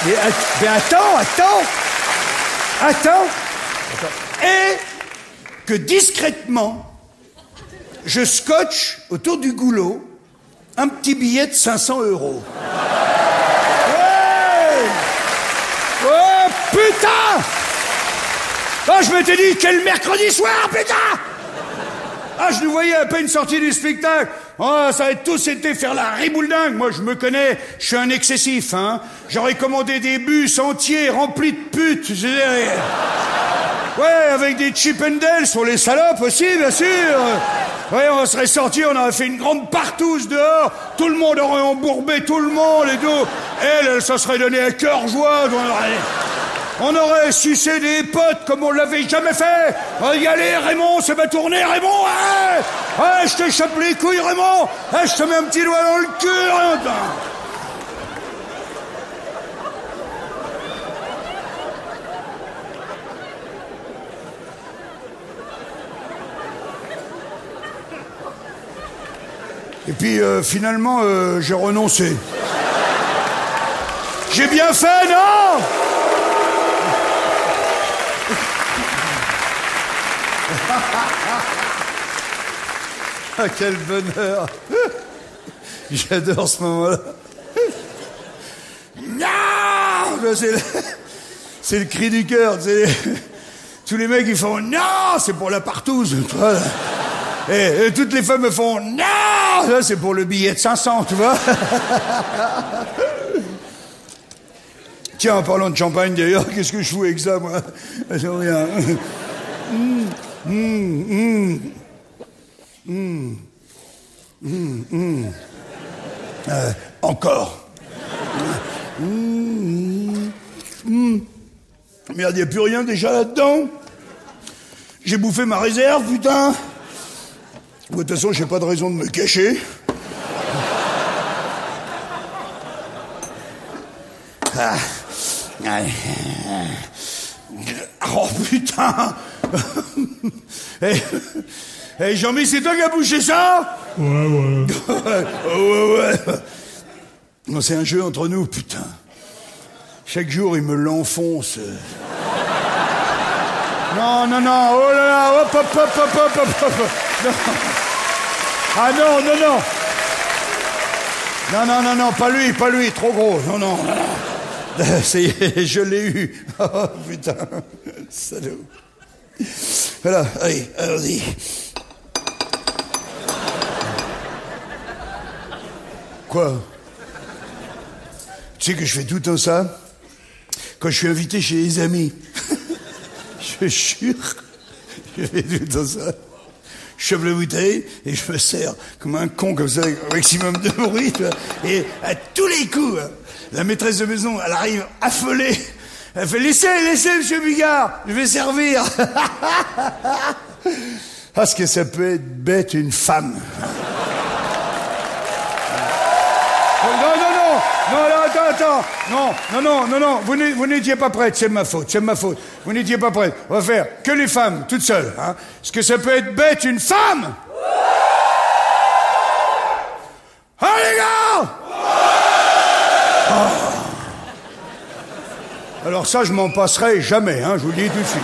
Mais attends. Et que discrètement, je scotche autour du goulot un petit billet de 500 €. Ouais! Oh, putain! Ah, je m'étais dit, quel mercredi soir, putain! Ah, je nous voyais à peine sortis du spectacle. Oh, ça a tous été faire la ribouledingue. Moi, je me connais, je suis un excessif, hein. J'aurais commandé des bus entiers remplis de putes. Ouais, avec des chip and dale sur les salopes aussi, bien sûr. Ouais, on serait sortis, on aurait fait une grande partouze dehors. Tout le monde aurait embourbé tout le monde et tout. Elle, ça serait donné à cœur joie. On aurait sucé des potes comme on l'avait jamais fait. Y aller, Raymond, c'est ma tournée, Raymond. Ouais, je te chope les couilles, Raymond. Je te mets un petit doigt dans le cul, Raymond. Et puis, finalement, j'ai renoncé. J'ai bien fait, non? Ah, quel bonheur. J'adore ce moment-là. Non, c'est le cri du cœur. Tous les mecs, ils font non, c'est pour la partouze. Et toutes les femmes me font non, ça c'est pour le billet de 500, tu vois. Tiens, en parlant de champagne d'ailleurs, qu'est-ce que je fous avec ça, moi? Rien. Encore. Merde, y a plus rien déjà là-dedans? J'ai bouffé ma réserve, putain. De toute façon, j'ai pas de raison de me cacher. Oh putain. Hey, Jean-Mi, c'est toi qui as bouché ça? Ouais. Ouais. Non, c'est un jeu entre nous, putain. Chaque jour, il me l'enfonce. Non, oh là là, hop. Non. Ah non, pas lui, trop gros. Non. Ça y est, je l'ai eu. Oh putain, salaud. Voilà, allez, allons-y. Quoi? Tu sais que je fais tout le temps ça quand je suis invité chez les amis. Je jure, je fais tout le temps ça. Je chope la bouteille et je me sers comme un con comme ça, avec un maximum de bruit. Et à tous les coups, la maîtresse de maison, elle arrive affolée. Elle fait « Laissez, monsieur Bigard, je vais servir. » Parce que ça peut être bête, une femme. Attends. Non. Vous n'étiez pas prête, c'est ma faute. Vous n'étiez pas prête. On va faire que les femmes, toutes seules. Hein. Est-ce que ça peut être bête, une femme? Ah, les gars! Alors ça, je m'en passerai jamais, hein, je vous le dis tout de suite.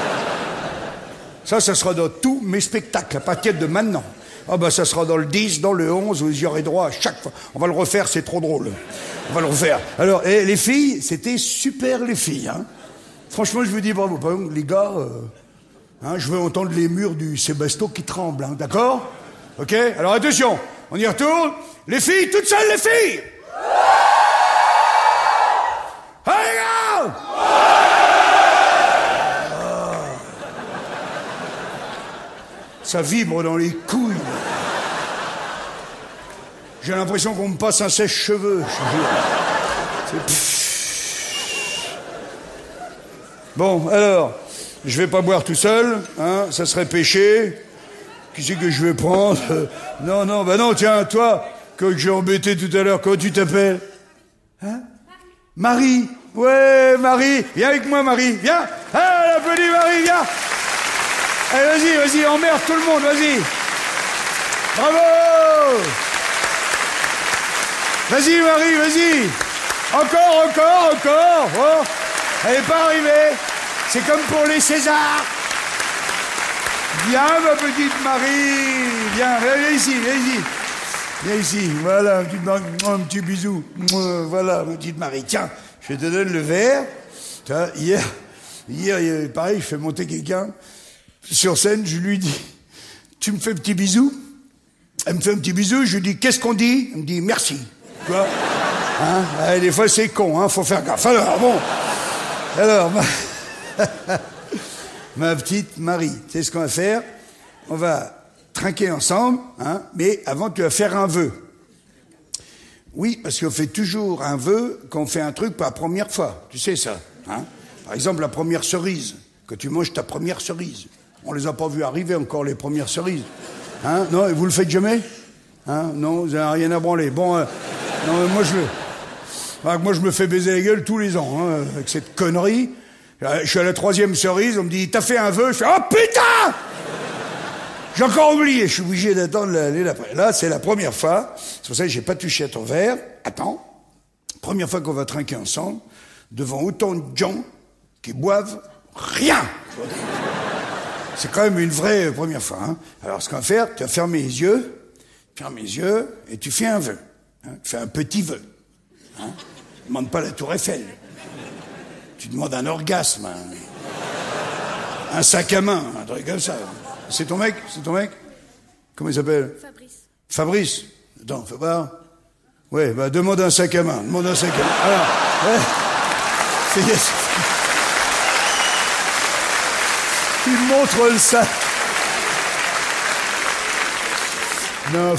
Ça sera dans tous mes spectacles, à partir de maintenant. Ah bah ça sera dans le 10, dans le 11, vous y aurez droit à chaque fois. On va le refaire, c'est trop drôle. On va le refaire. Alors, les filles, c'était super les filles. Hein. Franchement, je vous dis bravo. Par exemple, les gars, je veux entendre les murs du Sébasto qui tremblent, hein, d'accord? Ok? Alors attention, on y retourne. Les filles, toutes seules les filles! Allez les gars! Ça vibre dans les couilles. J'ai l'impression qu'on me passe un sèche-cheveux, je te jure. Bon, alors, je vais pas boire tout seul, hein, ça serait péché. Qui c'est que je vais prendre? Non, tiens, toi, que j'ai embêté tout à l'heure, comment tu t'appelles? Hein? Marie. Ouais, Marie. Viens avec moi, Marie. Viens. Ah, applaudis, Marie, viens. Allez, vas-y, emmerde tout le monde, vas-y. Bravo. Vas-y, Marie, vas-y. Encore. Oh, elle n'est pas arrivée. C'est comme pour les Césars. Viens, ma petite Marie. Viens ici. Viens ici. Voilà, un petit bisou. Voilà, ma petite Marie. Tiens, je te donne le verre. Hier, pareil, je fais monter quelqu'un sur scène, je lui dis, tu me fais un petit bisou? Elle me fait un petit bisou, je lui dis, qu'est-ce qu'on dit? Elle me dit, merci. Tu vois? Hein? Des fois, c'est con, hein, faut faire gaffe. Alors, ma petite Marie, tu sais ce qu'on va faire? On va trinquer ensemble, hein, mais avant, tu vas faire un vœu. Oui, parce qu'on fait toujours un vœu quand on fait un truc pour la première fois. Tu sais ça, hein? Par exemple, la première cerise, que tu manges ta première cerise. On les a pas vus arriver encore, les premières cerises. Hein? Non, et vous le faites jamais? Hein? Non, vous n'avez rien à branler. Bon, non, moi je me fais baiser la gueule tous les ans, hein, avec cette connerie. Je suis à la 3e cerise, on me dit, t'as fait un vœu? Je fais, oh putain! J'ai encore oublié, je suis obligé d'attendre l'année d'après. Là, c'est la première fois, c'est pour ça que j'ai pas touché à ton verre. Attends, première fois qu'on va trinquer ensemble, devant autant de gens qui boivent rien. C'est quand même une vraie première fois. Hein. Alors, ce qu'on va faire, tu vas fermer les yeux, et tu fais un vœu. Hein. Tu fais un petit vœu. Hein. Tu ne demandes pas la tour Eiffel. Tu demandes un orgasme, un sac à main, un truc comme ça. C'est ton mec? Comment il s'appelle? Fabrice. Attends, fais voir. Ouais, bah demande un sac à main. Alors, ouais. Il montre le sac. Non,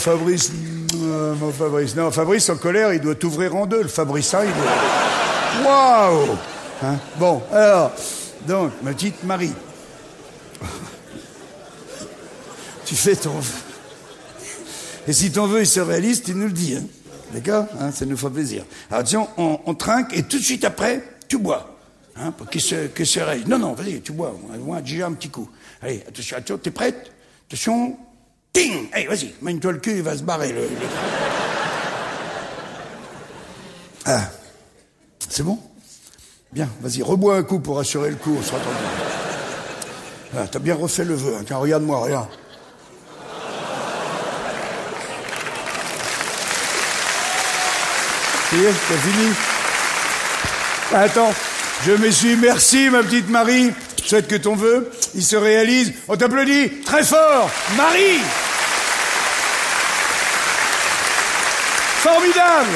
Fabrice, en colère, il doit t'ouvrir en deux. Le Fabrice, il doit... Waouh! Hein? Bon, alors, donc, ma petite Marie. Tu fais ton vœu. Et si ton vœu il se réalise, tu nous le dis. Hein? D'accord? Hein, ça nous fera plaisir. Alors, tiens, on trinque et tout de suite après, tu bois. Hein, pour qu'il se réalise. Non, vas-y, tu bois. On va déjà un petit coup. Allez, attention, t'es prête? Attention. Ting! Allez, vas-y, mène-toi le cul, il va se barrer. Ah. C'est bon? Bien, vas-y, rebois un coup pour assurer le coup, on sera tranquille. Ah, t'as bien refait le vœu. Hein. Tiens, regarde-moi, regarde. Ça y est, t'as fini? Attends, je me suis... Merci, ma petite Marie. Je souhaite que ton vœu, il se réalise. On t'applaudit très fort. Marie! Formidable!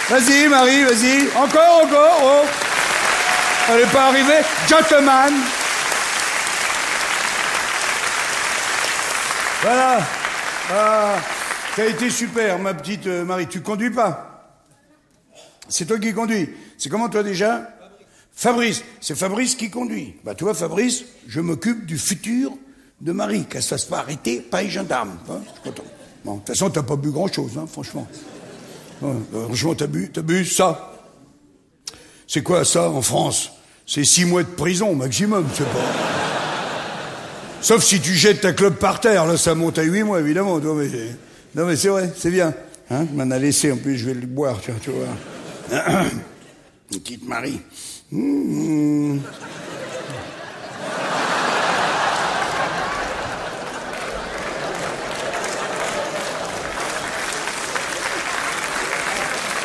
Vas-y, Marie, vas-y. Encore. Oh. Elle n'est pas arrivée. Gentleman. Voilà. Ah, t'as été super, ma petite Marie. Tu conduis pas? C'est toi qui conduis. C'est comment toi déjà? Fabrice. C'est Fabrice qui conduit. Bah toi, Fabrice, je m'occupe du futur de Marie. Qu'elle se fasse pas arrêter par les gendarmes. Hein, je suis content. Bon, de toute façon, t'as pas bu grand-chose, hein, franchement. Franchement, t'as bu ça. C'est quoi ça en France? C'est 6 mois de prison maximum, je sais pas. Sauf si tu jettes ta clope par terre, là ça monte à 8 mois évidemment. Non mais c'est vrai, c'est bien. Hein, je m'en a laissé, en plus je vais le boire, tu vois. Une petite Marie.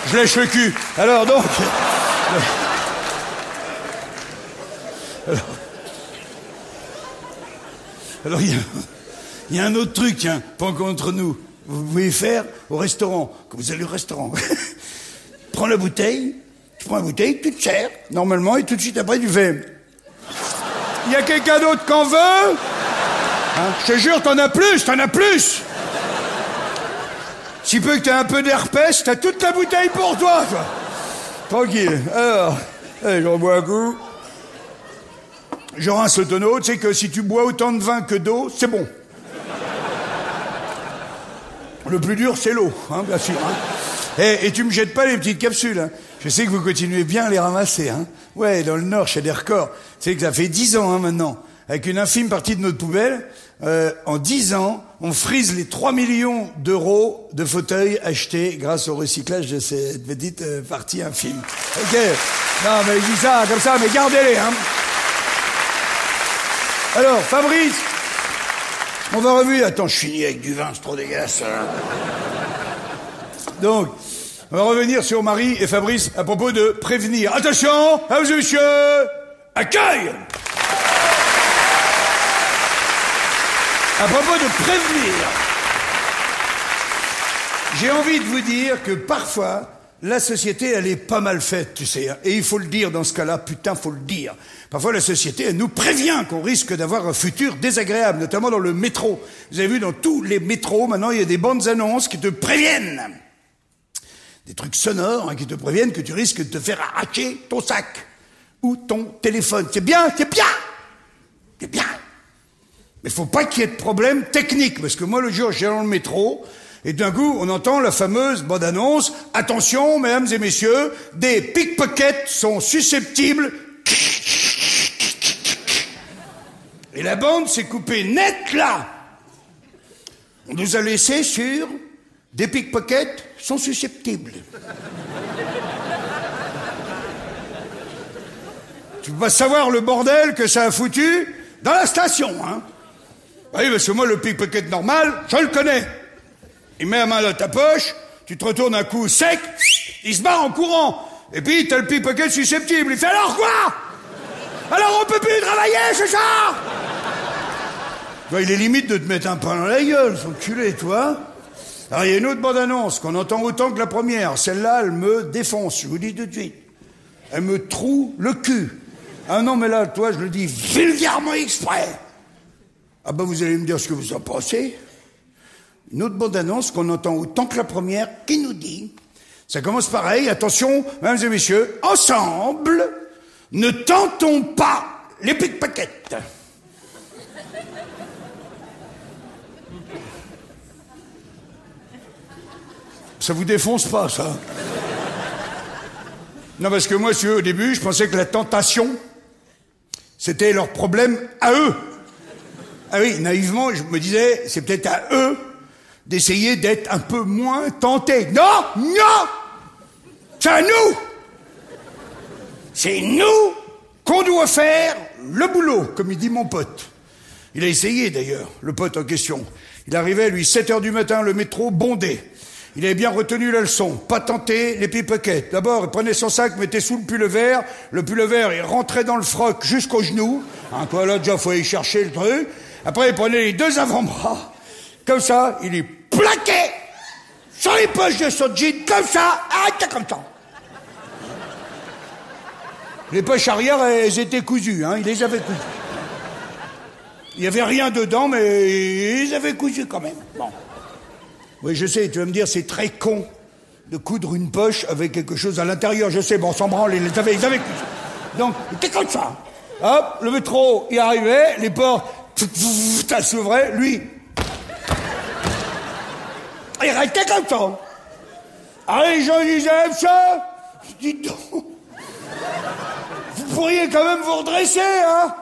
Je lèche le cul. Alors donc... Alors il y a un autre truc, tiens, pas encore entre nous. Vous pouvez faire au restaurant. Quand vous allez au restaurant, prends la bouteille, tu prends la bouteille, tu te sers, normalement, et tout de suite après, tu fais... Il y a quelqu'un d'autre qu'en veut? Hein, je te jure, t'en as plus. Si peu que t'as un peu d'herpès, t'as toute la bouteille pour toi. Tranquille. Alors, allez, j'en bois un coup. Je rince le tonneau. Tu sais que si tu bois autant de vin que d'eau, c'est bon. Le plus dur, c'est l'eau, hein, bien sûr. Hein. Et tu me jettes pas les petites capsules. Hein. Je sais que vous continuez bien à les ramasser. Hein. Ouais, dans le Nord, chez des records. Tu sais que ça fait 10 ans hein, maintenant. Avec une infime partie de notre poubelle, en 10 ans, on frise les 3 millions d'euros de fauteuils achetés grâce au recyclage de cette petite partie infime. Ok. Non, mais je dis ça comme ça, mais gardez-les, hein. Alors, Fabrice, on va revenir... Attends, je finis avec du vin, c'est trop dégueulasse. Donc, on va revenir sur Marie et Fabrice à propos de prévenir. Attention, mesdames et messieurs, accueil! À propos de prévenir, j'ai envie de vous dire que parfois, la société, elle est pas mal faite, tu sais. Hein, et il faut le dire dans ce cas-là, putain, faut le dire. Parfois, la société, elle nous prévient qu'on risque d'avoir un futur désagréable, notamment dans le métro. Vous avez vu, dans tous les métros, maintenant, il y a des bandes annonces qui te préviennent. Des trucs sonores hein, qui te préviennent que tu risques de te faire arracher ton sac ou ton téléphone. C'est bien, c'est bien, c'est bien. Mais faut pas qu'il y ait de problème technique, parce que moi, le jour, j'étais dans le métro, et d'un coup, on entend la fameuse bande-annonce, « Attention, mesdames et messieurs, des pickpockets sont susceptibles... » Et la bande s'est coupée net, là. On nous a laissé sur « Des pickpockets sont susceptibles. » Tu peux pas savoir le bordel que ça a foutu dans la station, hein. Oui, parce que moi, le pickpocket normal, je le connais. Il met la main dans ta poche, tu te retournes un coup sec, il se barre en courant. Et puis, t'as le pickpocket susceptible. Il fait alors quoi? Alors on peut plus travailler, c'est ça? Toi, il est limite de te mettre un pain dans la gueule, son culé, toi. Alors, il y a une autre bande-annonce qu'on entend autant que la première. Celle-là, elle me défonce, je vous dis tout de suite. Elle me troue le cul. Ah non, mais là, toi, je le dis vulgairement exprès. Ah ben, vous allez me dire ce que vous en pensez. Une autre bande-annonce qu'on entend autant que la première, qui nous dit, ça commence pareil, attention, mesdames et messieurs, ensemble, ne tentons pas les pickpockets. Ça vous défonce pas, ça? Non, parce que moi, au début, je pensais que la tentation, c'était leur problème à eux. Ah oui, naïvement, je me disais, c'est peut-être à eux d'essayer d'être un peu moins tentés. Non, non! C'est à nous! C'est nous qu'on doit faire le boulot, comme il dit mon pote. Il a essayé, d'ailleurs, le pote en question. Il arrivait, lui, 7h du matin, le métro bondé. Il avait bien retenu la leçon, pas tenter les pickpockets. D'abord, il prenait son sac, mettait sous le pull vert, il rentrait dans le froc jusqu'aux genoux. Hein, toi, là, déjà, faut aller chercher le truc. Après, il prenait les deux avant-bras, comme ça, il les plaquait sur les poches de son jean, comme ça, comme ça. Les poches arrière, elles étaient cousues, hein, il les avait cousues. Il n'y avait rien dedans, mais ils avaient cousu quand même. Bon. Oui, je sais, tu vas me dire, c'est très con de coudre une poche avec quelque chose à l'intérieur. Je sais, bon, on s'en branle, ils avaient cousu. Donc, c'était comme ça. Hop, le métro, il arrivait, les portes, ça s'ouvrait, lui. Il restait comme ça. Alors les gens disaient, ça, dites donc, vous pourriez quand même vous redresser, hein?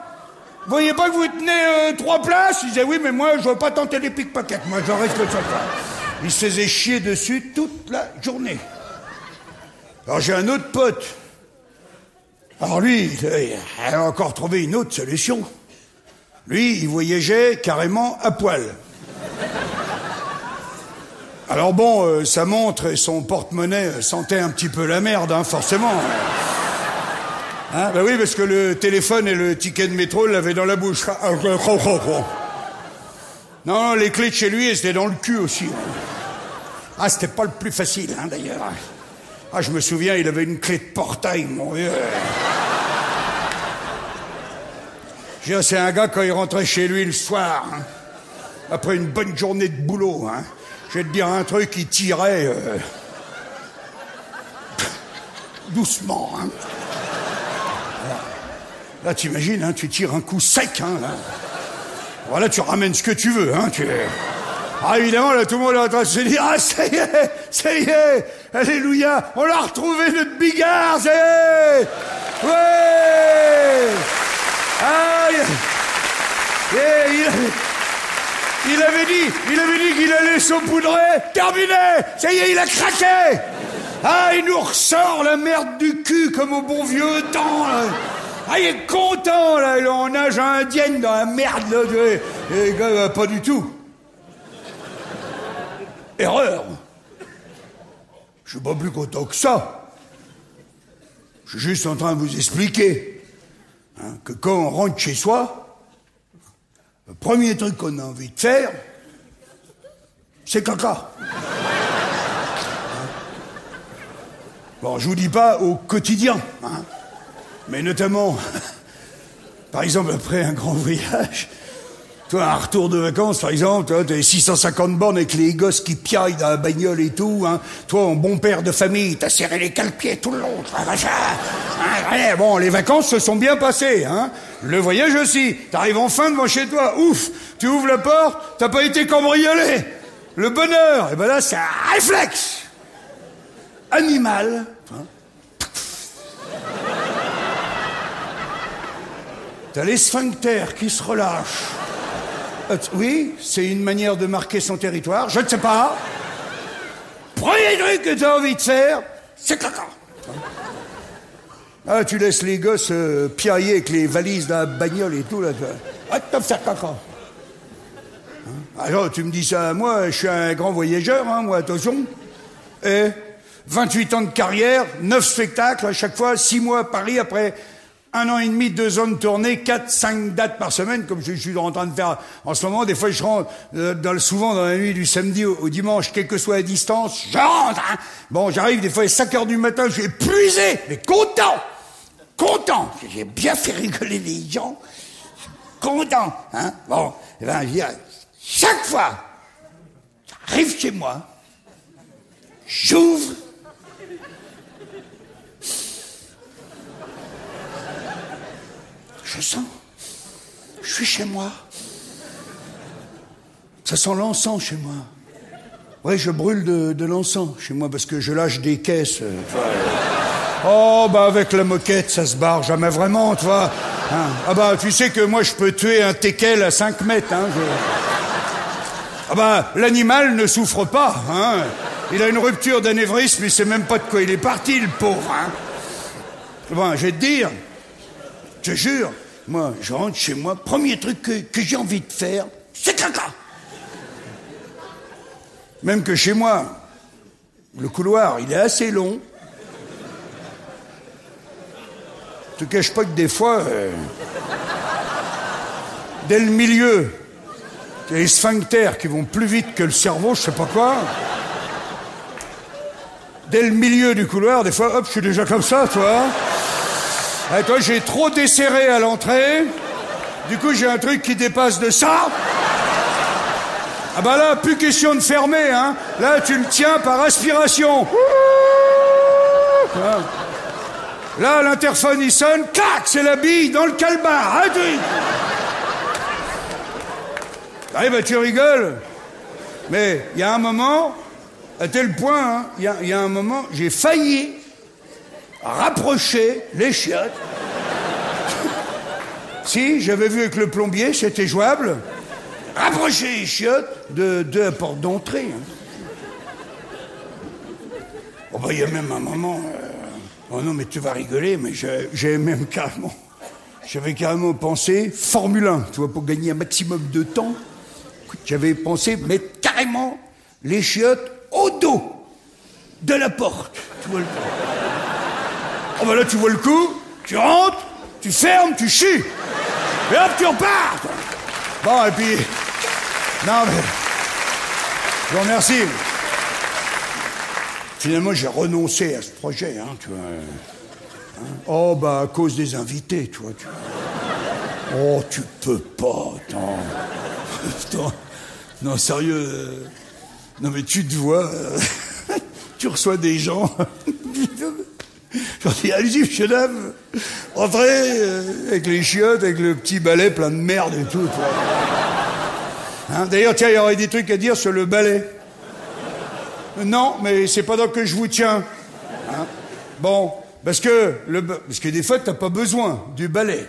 Vous voyez pas que vous tenez 3 places? Il disait, oui, mais moi, je veux pas tenter les pickpockets, moi, j'en reste comme ça. Il se faisait chier dessus toute la journée. Alors j'ai un autre pote. Alors lui, il a encore trouvé une autre solution. Lui, il voyageait carrément à poil. Alors bon, sa montre et son porte-monnaie sentaient un petit peu la merde, hein, forcément. Hein, ben oui, parce que le téléphone et le ticket de métro l'avaient dans la bouche. Non, les clés de chez lui, c'était dans le cul aussi. Ah, c'était pas le plus facile, hein, d'ailleurs. Ah, je me souviens, il avait une clé de portail, mon vieux. C'est un gars, quand il rentrait chez lui le soir, hein, après une bonne journée de boulot, hein, je vais te dire un truc, il tirait doucement, hein. Là, t'imagines, hein, tu tires un coup sec, hein, là. Voilà, tu ramènes ce que tu veux, hein, Ah, évidemment, là, tout le monde est en train de se dire, ah, ça y est, alléluia, on l'a retrouvé, notre bigard, ça y est, ouais, ah, Il avait dit qu'il allait saupoudrer. Terminé. Ça y est, il a craqué. Ah, il nous ressort la merde du cul comme au bon vieux temps, là. Ah, il est content, là. Il est en nage indienne dans la merde, là. Et, pas du tout. Erreur. Je suis pas plus content que ça. Je suis juste en train de vous expliquer que quand on rentre chez soi, le premier truc qu'on a envie de faire, c'est caca. Bon, je vous dis pas au quotidien, mais notamment, par exemple, après un grand voyage, toi, un retour de vacances, par exemple, toi, t'as 650 bornes avec les gosses qui piaillent dans la bagnole et tout, Toi, en bon père de famille, t'as serré les cale-pieds tout le long, allez, bon, les vacances se sont bien passées, Le voyage aussi. T'arrives enfin devant chez toi, ouf, tu ouvres la porte, t'as pas été cambriolé. Le bonheur, et ben là, c'est un réflexe. Animal, T'as les sphincters qui se relâchent. Oui, c'est une manière de marquer son territoire, je ne sais pas. Premier truc que t'as envie de faire, c'est caca. Ah, tu laisses les gosses piailler avec les valises dans la bagnole et tout, là. Ah, tu vas faire caca. Alors, tu me dis ça à moi, je suis un grand voyageur, moi, attention. Et 28 ans de carrière, 9 spectacles à chaque fois, 6 mois à Paris, après 1 an et demi, 2 ans de tournée, 4, 5 dates par semaine, comme je suis en train de faire en ce moment. Des fois, je rentre souvent dans la nuit du samedi au dimanche, quelle que soit la distance, je rentre. Bon, j'arrive des fois à 5 heures du matin, je suis épuisé, mais content. J'ai bien fait rigoler les gens. Content, Bon, eh ben, je veux dire, chaque fois, j'arrive chez moi, j'ouvre, je sens, je suis chez moi. Ça sent l'encens chez moi. Ouais, je brûle de l'encens chez moi parce que je lâche des caisses. Oh, bah avec la moquette, ça se barre jamais vraiment, tu vois. Ah bah, tu sais que moi, je peux tuer un teckel à 5 mètres. Ah bah, l'animal ne souffre pas. Il a une rupture d'anévrisme, il sait même pas de quoi il est parti, le pauvre. Bon, je vais te dire... Je te jure, moi, je rentre chez moi, premier truc que j'ai envie de faire, c'est caca. Même que chez moi, le couloir, il est assez long. Je te cache pas que des fois, dès le milieu, il y a les sphincters qui vont plus vite que le cerveau, je sais pas quoi. Dès le milieu du couloir, des fois, hop, je suis déjà comme ça, toi. Ah, toi, j'ai trop desserré à l'entrée. Du coup, j'ai un truc qui dépasse de ça. Ah bah là, plus question de fermer, Là, tu me tiens par aspiration. Là, l'interphone, il sonne. Clac, c'est la bille dans le calbar. Ah, bah, tu rigoles. Mais il y a un moment, à tel point, il y a un moment, j'ai failli rapprocher les chiottes. Si, j'avais vu avec le plombier, c'était jouable. Rapprocher les chiottes de la porte d'entrée. Oh bah, il y a même un moment... Oh non, mais tu vas rigoler, mais j'avais carrément pensé Formule 1, tu vois, pour gagner un maximum de temps. J'avais pensé mettre carrément les chiottes au dos de la porte. Tu vois le coup. Oh bah là, tu vois le coup, tu rentres, tu fermes, tu chies. Et hop, tu repars. Bon, et puis... Non, mais... Je vous remercie. Finalement, j'ai renoncé à ce projet, tu vois. Oh, bah, à cause des invités, tu vois. Oh, tu peux pas, attends. Non, sérieux. Non, mais tu te vois... tu reçois des gens... J'en dis, allez-y, monsieur, dame, entrez avec les chiottes, avec le petit balai plein de merde et tout. D'ailleurs, tiens, il y aurait des trucs à dire sur le balai. Non, mais c'est pendant que je vous tiens. Bon, parce que des fois, t'as pas besoin du balai.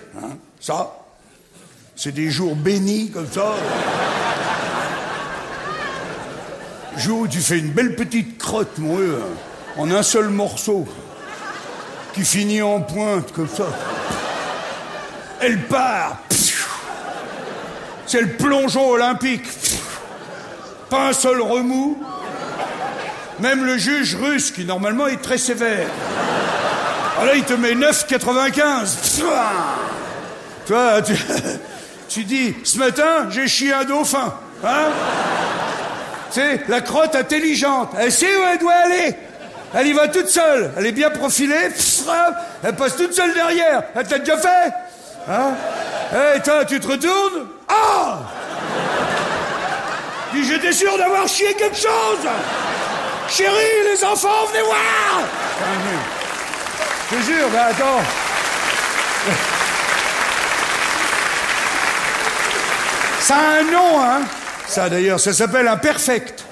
Ça, c'est des jours bénis comme ça. jour où tu fais une belle petite crotte, mon vieux, en un seul morceau, qui finit en pointe, comme ça. Elle part. C'est le plongeon olympique. Pas un seul remous. Même le juge russe, qui normalement est très sévère. Alors là, il te met 9,95. Tu vois, tu dis, ce matin, j'ai chié un dauphin. Hein? C'est la crotte intelligente. Elle sait où elle doit aller. Elle y va toute seule. Elle est bien profilée. Elle passe toute seule derrière. Elle t'a déjà fait? Hein? Hey, toi, tu te retournes? Ah! Puis j'étais sûr d'avoir chié quelque chose. Chérie, les enfants, venez voir. Je te jure, ben attends. Ça a un nom, hein? Ça, d'ailleurs, ça s'appelle un perfect.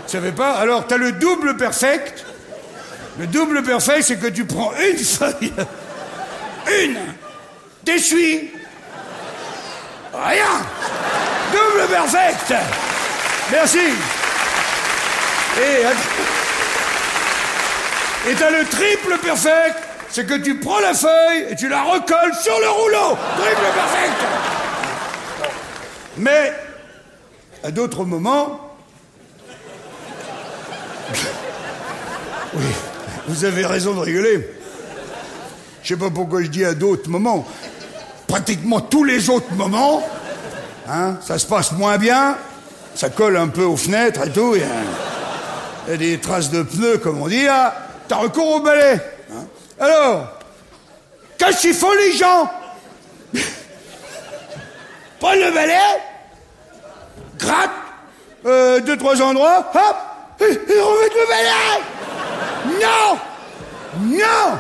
Tu savais pas? Alors, t'as le double perfect. Le double perfect, c'est que tu prends une feuille, t'essuies, rien. Double perfect. Merci. Et t'as le triple perfect, c'est que tu prends la feuille et tu la recolles sur le rouleau. Triple perfect. Mais, à d'autres moments... Oui, vous avez raison de rigoler. Je sais pas pourquoi je dis à d'autres moments. Pratiquement tous les autres moments, hein, ça se passe moins bien, ça colle un peu aux fenêtres et tout, il y a des traces de pneus, comme on dit, là, t'as recours au balai. Hein. Alors, qu'est-ce qu'il faut, les gens? Prends le balai, gratte, 2-3 endroits, hop, et remettre le balai. Non! Non!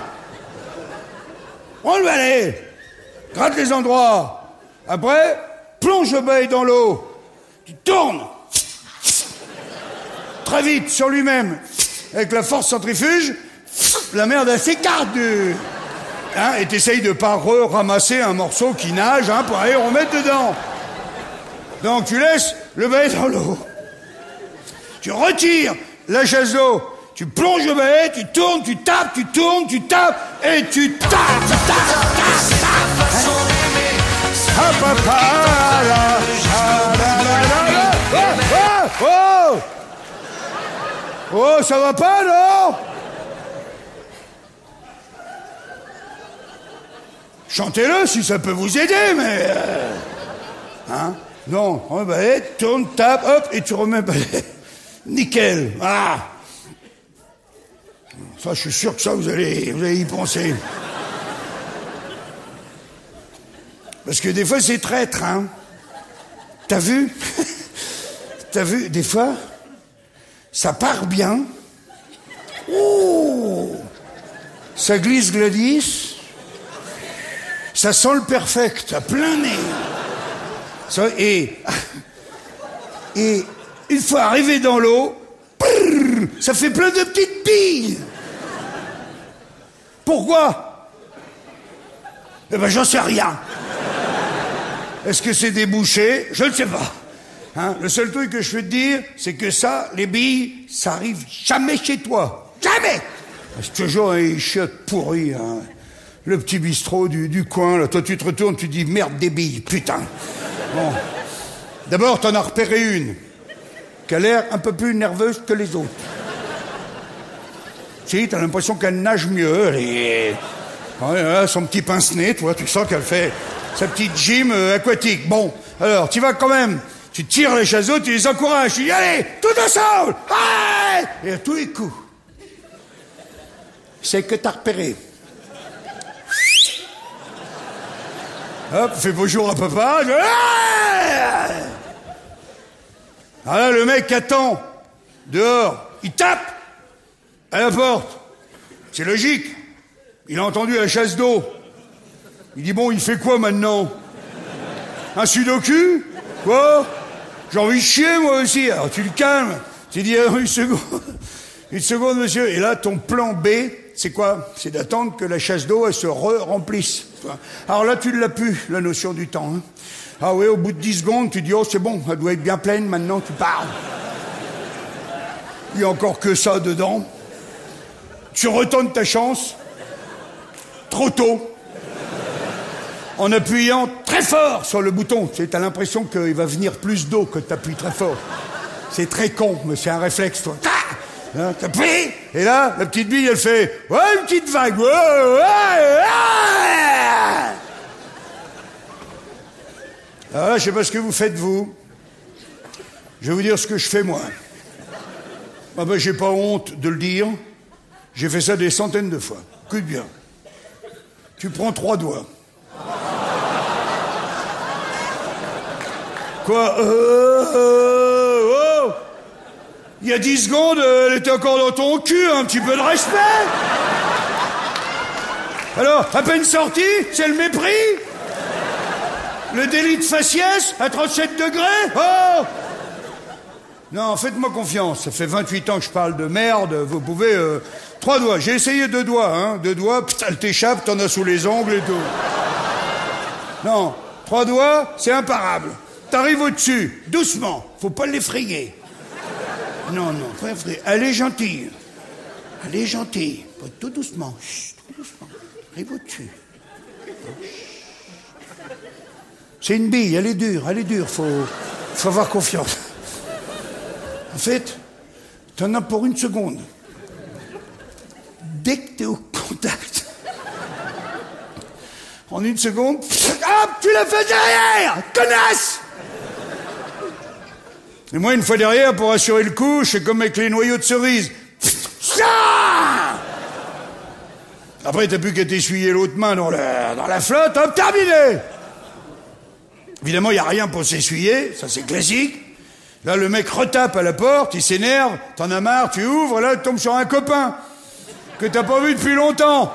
Prends le balai, gratte les endroits. Après, plonge le balai dans l'eau. Tu tournes. Très vite, sur lui-même. Avec la force centrifuge, la merde, elle s'écarte du... Hein, et t'essayes de pas ramasser un morceau qui nage, hein, pour aller remettre dedans. Donc tu laisses le balai dans l'eau. Tu retires la chasse d'eau. Tu plonges le balai, tu tournes, tu tapes, tu tournes, tu tapes, et tu tapes, tu tapes. Oh! Oh, ça va pas, non? Chantez-le si ça peut vous aider, mais... Hein? Non, prends le balai, tourne, tape, hop, et tu remets le balai. Nickel, voilà. Ça, je suis sûr que ça, vous allez y penser. Parce que des fois, c'est traître, hein. T'as vu? T'as vu, des fois, ça part bien. Oh! Ça glisse Gladys. Ça sent le perfect, à plein nez. Ça, et une fois arrivé dans l'eau, ça fait plein de petites billes. Pourquoi? Eh ben, j'en sais rien. Est-ce que c'est débouché? Je ne sais pas. Hein? Le seul truc que je peux te dire, c'est que ça, les billes, ça arrive jamais chez toi. Jamais! C'est toujours un chiotte pourri, hein. Le petit bistrot du coin, là. Toi, tu te retournes, tu dis, merde, des billes, putain. Bon. D'abord, t'en as repéré une, qui a l'air un peu plus nerveuse que les autres. Si, t'as l'impression qu'elle nage mieux, elle est... Ouais, son petit pince-nez, tu vois, tu sens qu'elle fait sa petite gym aquatique. Bon, alors, tu vas quand même, tu tires les chasseaux, tu les encourages, tu dis, allez, tout ensemble, allez! Et à tous les coups, c'est que t'as repéré. Hop, fais bonjour à papa. Ah là, le mec attend, dehors, il tape à la porte. C'est logique. Il a entendu la chasse d'eau. Il dit, bon, il fait quoi maintenant? Un sudoku? Quoi? J'ai envie de chier, moi aussi. Alors tu le calmes. Tu dis, une seconde, monsieur. Et là, ton plan B, c'est quoi? C'est d'attendre que la chasse d'eau, elle se remplisse. Alors là, tu ne l'as plus, la notion du temps. Hein. Ah oui, au bout de 10 secondes, tu dis, oh, c'est bon, elle doit être bien pleine, maintenant, tu pars. Il n'y a encore que ça dedans. Tu retentes ta chance. Trop tôt. En appuyant très fort sur le bouton. Tu as l'impression qu'il va venir plus d'eau que tu appuies très fort. C'est très con, mais c'est un réflexe, toi. Hein, t'appuies, et là, la petite bille, elle fait « Ouais, une petite vague. Ouais, ouais, ouais. » Alors là, je sais pas ce que vous faites, vous. Je vais vous dire ce que je fais, moi. Ah ben, j'ai pas honte de le dire. J'ai fait ça des centaines de fois. Écoute bien. Tu prends 3 doigts. Quoi oh. Il y a 10 secondes, elle était encore dans ton cul, un petit peu de respect. Alors, à peine sorti, c'est le mépris. Le délit de faciès à 37 degrés. Oh. Non, faites-moi confiance, ça fait 28 ans que je parle de merde, vous pouvez... 3 doigts, j'ai essayé 2 doigts, hein. 2 doigts, putain, elle t'échappe, t'en as sous les ongles et tout. Non, 3 doigts, c'est imparable. T'arrives au-dessus, doucement, faut pas l'effrayer. Non, pas effrayer. Elle est gentille. Elle est gentille. Tout doucement, chut, tout doucement. Arrive au-dessus. C'est une bille, elle est dure, faut avoir confiance. En fait, t'en as pour 1 seconde. Dès que t'es au contact, en 1 seconde, hop, tu l'as fait derrière, connasse! Et moi, une fois derrière, pour assurer le coup, je fais comme avec les noyaux de cerise. Après, t'as plus qu'à t'essuyer l'autre main dans la flotte, hop, terminé! Évidemment, il n'y a rien pour s'essuyer, ça c'est classique. Là, le mec retape à la porte, il s'énerve, t'en as marre, tu ouvres, là, tu tombes sur un copain que t'as pas vu depuis longtemps.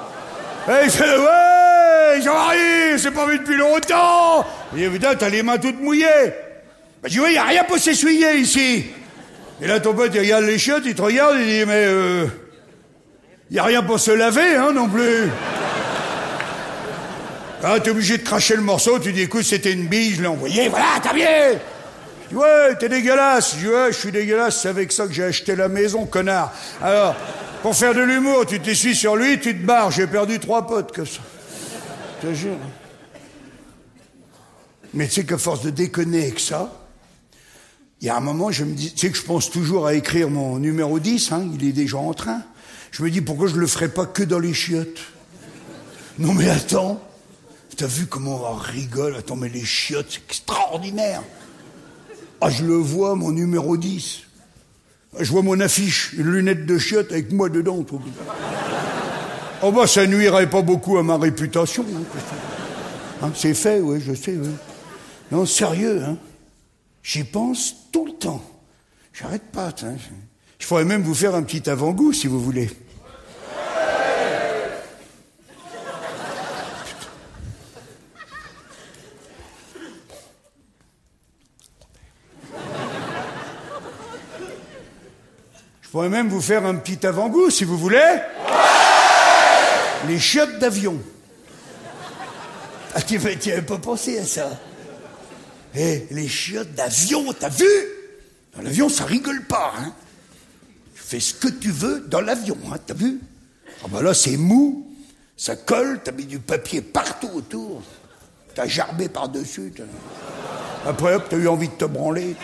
Et il fait « Ouais, Jean-Marie, c'est pas vu depuis longtemps !» Et putain, t'as les mains toutes mouillées. Bah, tu vois, il n'y a rien pour s'essuyer ici. Et là, ton pote, il regarde les chiottes, il te regarde, il dit « Mais il n'y a rien pour se laver, hein, non plus. » Ah, t'es obligé de cracher le morceau, tu dis « Écoute, c'était une bille, je l'ai envoyé, voilà, t'as bien !» Tu dis « Ouais, t'es dégueulasse. » Je dis « Ouais, je suis dégueulasse, c'est avec ça que j'ai acheté la maison, connard. » Alors, pour faire de l'humour, tu t'essuies sur lui, tu te barres. J'ai perdu 3 potes comme ça. Je te jure. Mais tu sais qu'à force de déconner avec ça, il y a un moment, je me dis, tu sais que je pense toujours à écrire mon numéro 10, hein, il est déjà en train. Je me dis, pourquoi je le ferais pas que dans les chiottes? Non mais attends, t'as vu comment on rigole? Attends, mais les chiottes, c'est extraordinaire. Ah, je le vois, mon numéro 10. Je vois mon affiche, une lunette de chiotte avec moi dedans. Oh bah, ça nuirait pas beaucoup à ma réputation. Hein, c'est fait, oui, je sais, oui. Non, sérieux, hein. J'y pense tout le temps. J'arrête pas, hein. Je pourrais même vous faire un petit avant-goût, si vous voulez. Je pourrais même vous faire un petit avant-goût, si vous voulez. Les chiottes d'avion. Ah, tu n'avais pas pensé à ça. Eh, les chiottes d'avion, t'as vu? Dans l'avion, ça rigole pas, hein. Tu fais ce que tu veux dans l'avion, hein, t'as vu? Ah bah là, c'est mou, ça colle, t'as mis du papier partout autour. T'as jarbé par-dessus. Après, hop, t'as eu envie de te branler.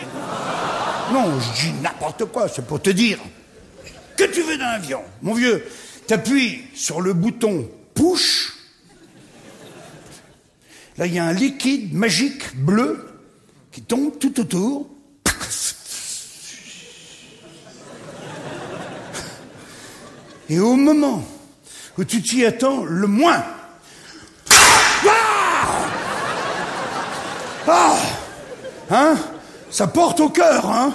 Non, je dis n'importe quoi, c'est pour te dire. Que tu veux dans l'avion? Mon vieux, t'appuies sur le bouton push. Là, il y a un liquide magique bleu qui tombe tout autour. Et au moment où tu t'y attends le moins, ah, hein, ça porte au cœur, hein.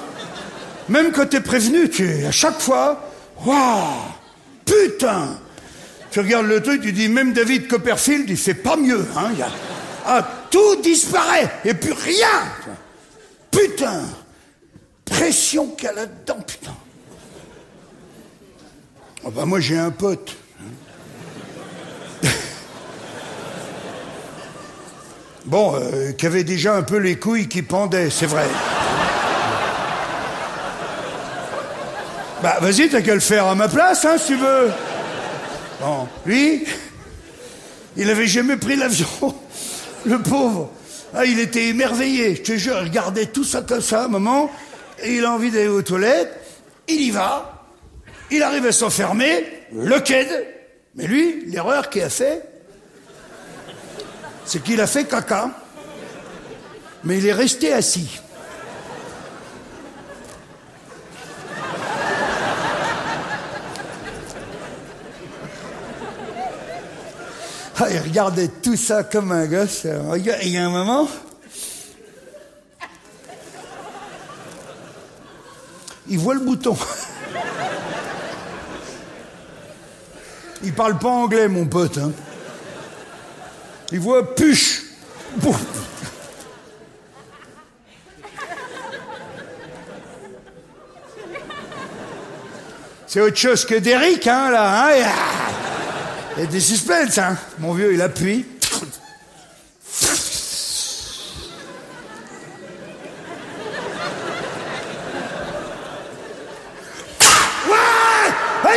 Même quand t'es prévenu, à chaque fois, waouh, putain. Tu regardes le truc, tu dis, même David Copperfield, il fait pas mieux, hein. Tout disparaît, et puis rien. Putain, pression qu'il y a là-dedans, putain. Oh bah moi j'ai un pote. Bon, qui avait déjà un peu les couilles qui pendaient, c'est vrai. Bah, vas-y, t'as qu'à le faire à ma place, hein, si tu veux. Bon, lui, il avait jamais pris l'avion. Le pauvre. Ah, il était émerveillé. Je te jure, il regardait tout ça comme ça, maman. Et il a envie d'aller aux toilettes. Il y va. Il arrive à s'enfermer. Le qued. Mais lui, l'erreur qu'il a fait, c'est qu'il a fait caca. Mais il est resté assis. Ah, il regardait tout ça comme un gosse. Il y a un moment, il voit le bouton. Il parle pas anglais, mon pote. Hein. Il voit push. C'est autre chose que d'Eric, hein, là. Hein. Il y a des suspens, hein. Mon vieux, il appuie.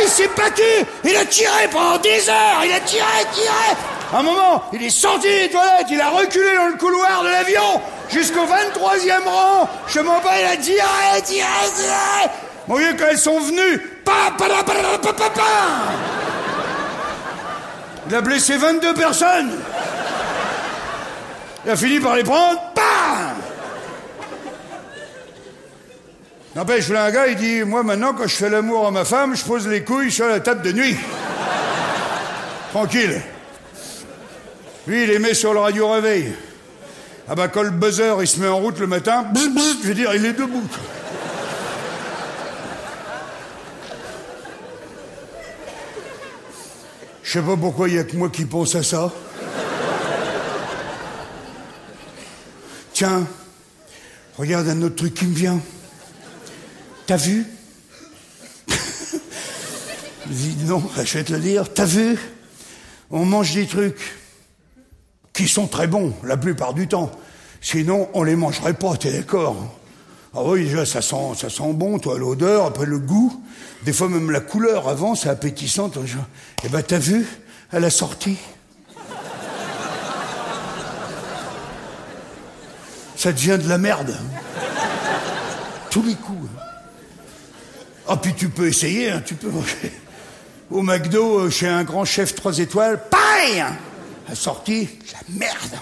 Il s'est battu. Il a tiré pendant des heures. Il a tiré. À un moment, il est sorti des toilettes. Il a reculé dans le couloir de l'avion jusqu'au 23e rang. Je m'en bats, il a tiré. Mon vieux, quand elles sont venues, il a blessé 22 personnes. Il a fini par les prendre. N'empêche, là, un gars, il dit, moi, maintenant, quand je fais l'amour à ma femme, je pose les couilles sur la table de nuit. Tranquille. Lui, il les met sur le radio-réveil. Ah bah, quand le buzzer, il se met en route le matin, je veux dire, il est debout. Je sais pas pourquoi il y a que moi qui pense à ça. Tiens, regarde un autre truc qui me vient. T'as vu? Je dis non, je vais te le dire. T'as vu? On mange des trucs qui sont très bons la plupart du temps. Sinon, on les mangerait pas, t'es d'accord? Ah oui, déjà, ça sent bon, toi, l'odeur, après le goût. Des fois, même la couleur, avant, c'est appétissant. Eh ben, t'as vu? À la sortie. Ça devient de la merde. Tous les coups. Ah, puis tu peux essayer, hein, tu peux manger. Au McDo, chez un grand chef 3 étoiles, pareil! La sortie, la merde.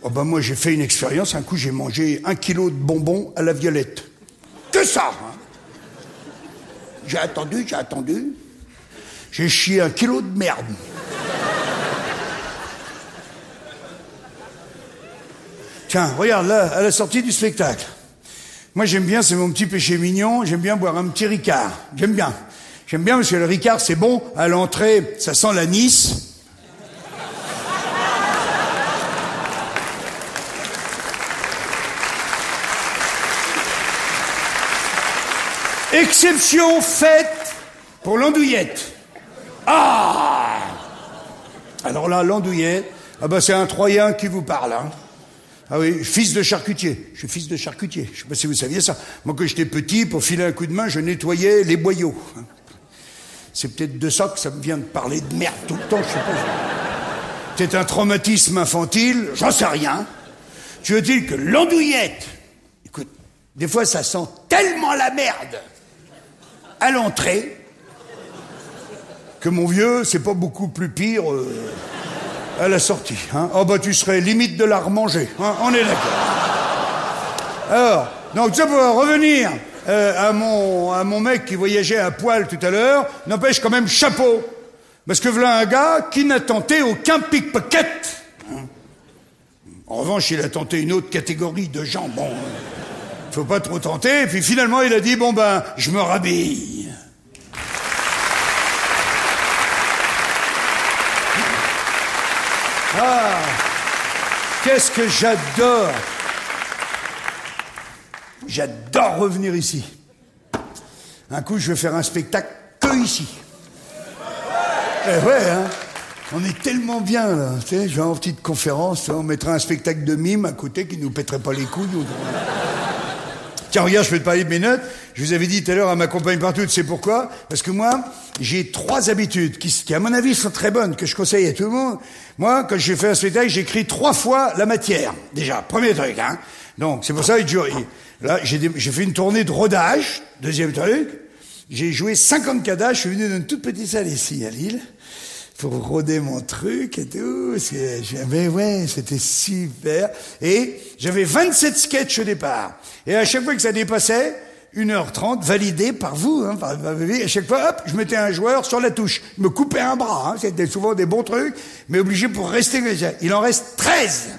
Oh ben moi, j'ai fait une expérience. Un coup, j'ai mangé 1 kilo de bonbons à la violette. Que ça! Hein. J'ai attendu. J'ai chié 1 kilo de merde. Tiens, regarde là, à la sortie du spectacle. Moi, j'aime bien, c'est mon petit péché mignon, j'aime bien boire un petit Ricard. J'aime bien parce que le Ricard, c'est bon. À l'entrée, ça sent l'anis. Exception faite pour l'andouillette. Ah! Alors là, l'andouillette, ah ben c'est un Troyen qui vous parle, hein. Ah oui, fils de charcutier. Je suis fils de charcutier. Je sais pas si vous saviez ça. Moi, quand j'étais petit, pour filer un coup de main, je nettoyais les boyaux. C'est peut-être de ça que ça me vient de parler de merde tout le temps, je sais pas. C'est un traumatisme infantile, j'en sais rien. Tu veux dire que l'andouillette, écoute, des fois ça sent tellement la merde à l'entrée que mon vieux, c'est pas beaucoup plus pire à la sortie. Hein. Oh bah tu serais limite de la remanger, hein. On est d'accord. Alors, donc ça pour revenir à mon mec qui voyageait à poil tout à l'heure, n'empêche quand même chapeau. Parce que voilà un gars qui n'a tenté aucun pickpocket. Hein. En revanche, il a tenté une autre catégorie de gens. Bon, faut pas trop tenter. Et puis finalement, il a dit, bon ben, je me rhabille. Ah, qu'est-ce que j'adore. J'adore revenir ici. Un coup, je vais faire un spectacle que ici. Eh ouais, hein. On est tellement bien, là. Tu sais, je vais en petite conférence, on mettra un spectacle de mime à côté qui nous pèterait pas les couilles. Tiens, regarde, je peux te parler de mes notes. Je vous avais dit tout à l'heure à ma compagne partout, tu sais pourquoi? Parce que moi, j'ai 3 habitudes qui, à mon avis, sont très bonnes, que je conseille à tout le monde. Moi, quand je fais un spectacle, j'écris 3 fois la matière. Déjà, premier truc, hein. Donc, c'est pour ça que là, j'ai fait une tournée de rodage. Deuxième truc. J'ai joué 54 dates. Je suis venu dans une toute petite salle ici, à Lille, pour roder mon truc et tout. Mais ouais, c'était super. Et j'avais 27 sketchs au départ. Et à chaque fois que ça dépassait 1h30, validé par vous, hein, à chaque fois, hop, je mettais un joueur sur la touche. Il me coupait un bras, hein, c'était souvent des bons trucs, mais obligé pour rester. Il en reste 13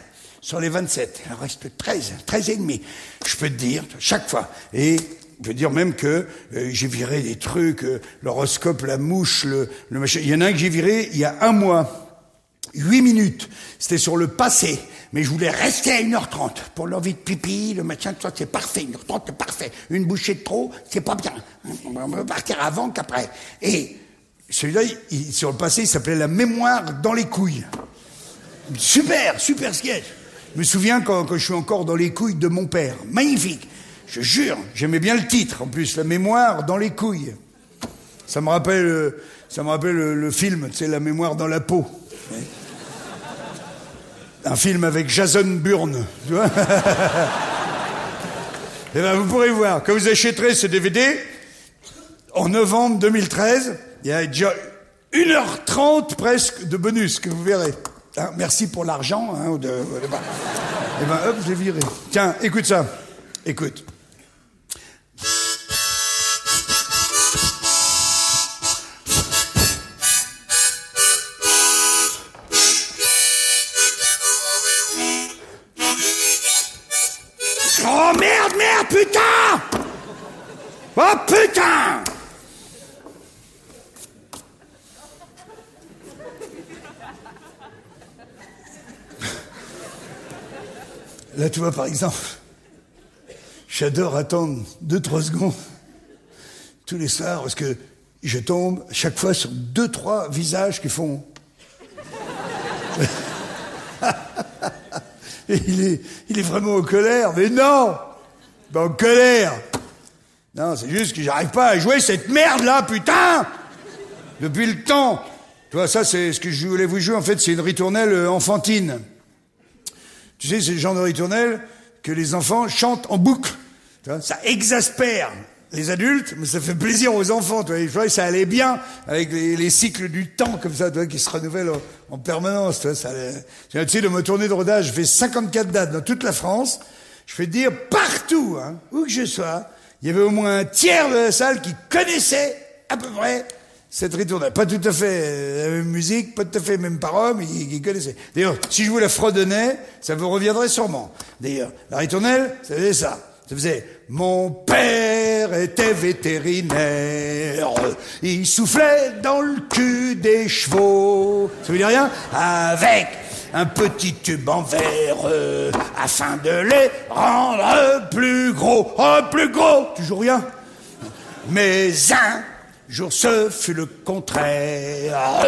sur les 27. Il en reste 13 et demi. Je peux te dire, chaque fois. Et je veux dire même que j'ai viré des trucs, l'horoscope, la mouche, le machin. Il y en a un que j'ai viré il y a 1 mois. 8 minutes. C'était sur le passé. Mais je voulais rester à 1h30. Pour l'envie de pipi, le machin, tout ça, c'est parfait. 1h30, c'est parfait. Une bouchée de trop, c'est pas bien. On va partir avant qu'après. Et celui-là, sur le passé, il s'appelait La mémoire dans les couilles. Super sketch. Je me souviens quand je suis encore dans les couilles de mon père. Magnifique. Je jure, j'aimais bien le titre, en plus, La mémoire dans les couilles. Ça me rappelle le film, tu sais, La mémoire dans la peau. Un film avec Jason Bourne, tu vois. Et ben, vous pourrez voir, quand vous achèterez ce DVD, en novembre 2013, il y a déjà 1h30 presque de bonus que vous verrez. Hein, merci pour l'argent. Hein, et ben hop, je l'ai viré. Tiens, écoute ça. Écoute. Oh merde, putain! Oh putain! Là, tu vois, par exemple, j'adore attendre 2-3 secondes tous les soirs parce que je tombe chaque fois sur 2-3 visages qui font... Et il est vraiment en colère. Mais non! En colère! Non, c'est juste que j'arrive pas à jouer cette merde-là, putain! Depuis le temps. Tu vois, ça, c'est ce que je voulais vous jouer. En fait, c'est une ritournelle enfantine. Tu sais, c'est le genre de ritournelle que les enfants chantent en boucle. Tu vois, ça exaspère les adultes, mais ça fait plaisir aux enfants. Tu vois, je vois, ça allait bien avec les cycles du temps comme ça, tu vois, qui se renouvellent en permanence. Tu vois, ça allait... Tu sais, de ma tournée de rodage, je fais 54 dates dans toute la France. Je fais dire partout, hein, où que je sois, il y avait au moins un tiers de la salle qui connaissait à peu près cette ritournelle. Pas tout à fait la même musique, pas tout à fait les mêmes paroles, mais qui connaissait. D'ailleurs, si je vous la fredonnais, ça vous reviendrait sûrement. D'ailleurs, la ritournelle, ça faisait ça. Ça faisait « Mon père était vétérinaire, il soufflait dans le cul des chevaux. » Ça veut dire rien? Avec un petit tube en verre, afin de les rendre plus gros. Oh, plus gros! Toujours rien. Mais un jour, ce fut le contraire.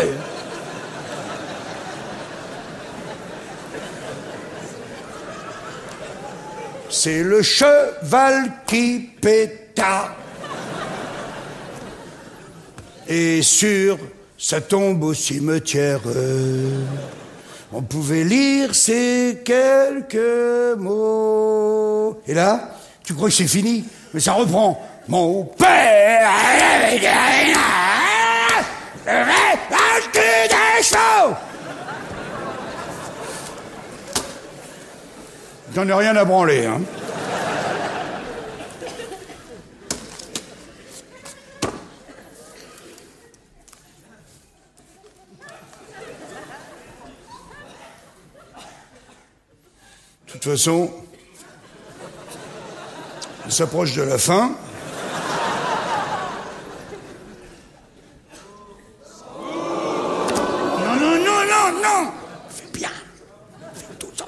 C'est le cheval qui péta. Et sur sa tombe au cimetière, on pouvait lire ces quelques mots. Et là, tu crois que c'est fini? Mais ça reprend. Mon père avait le cul des chevaux. J'en ai rien à branler, hein. De toute façon, on s'approche de la fin. Non. Fais bien. Fais tout ça.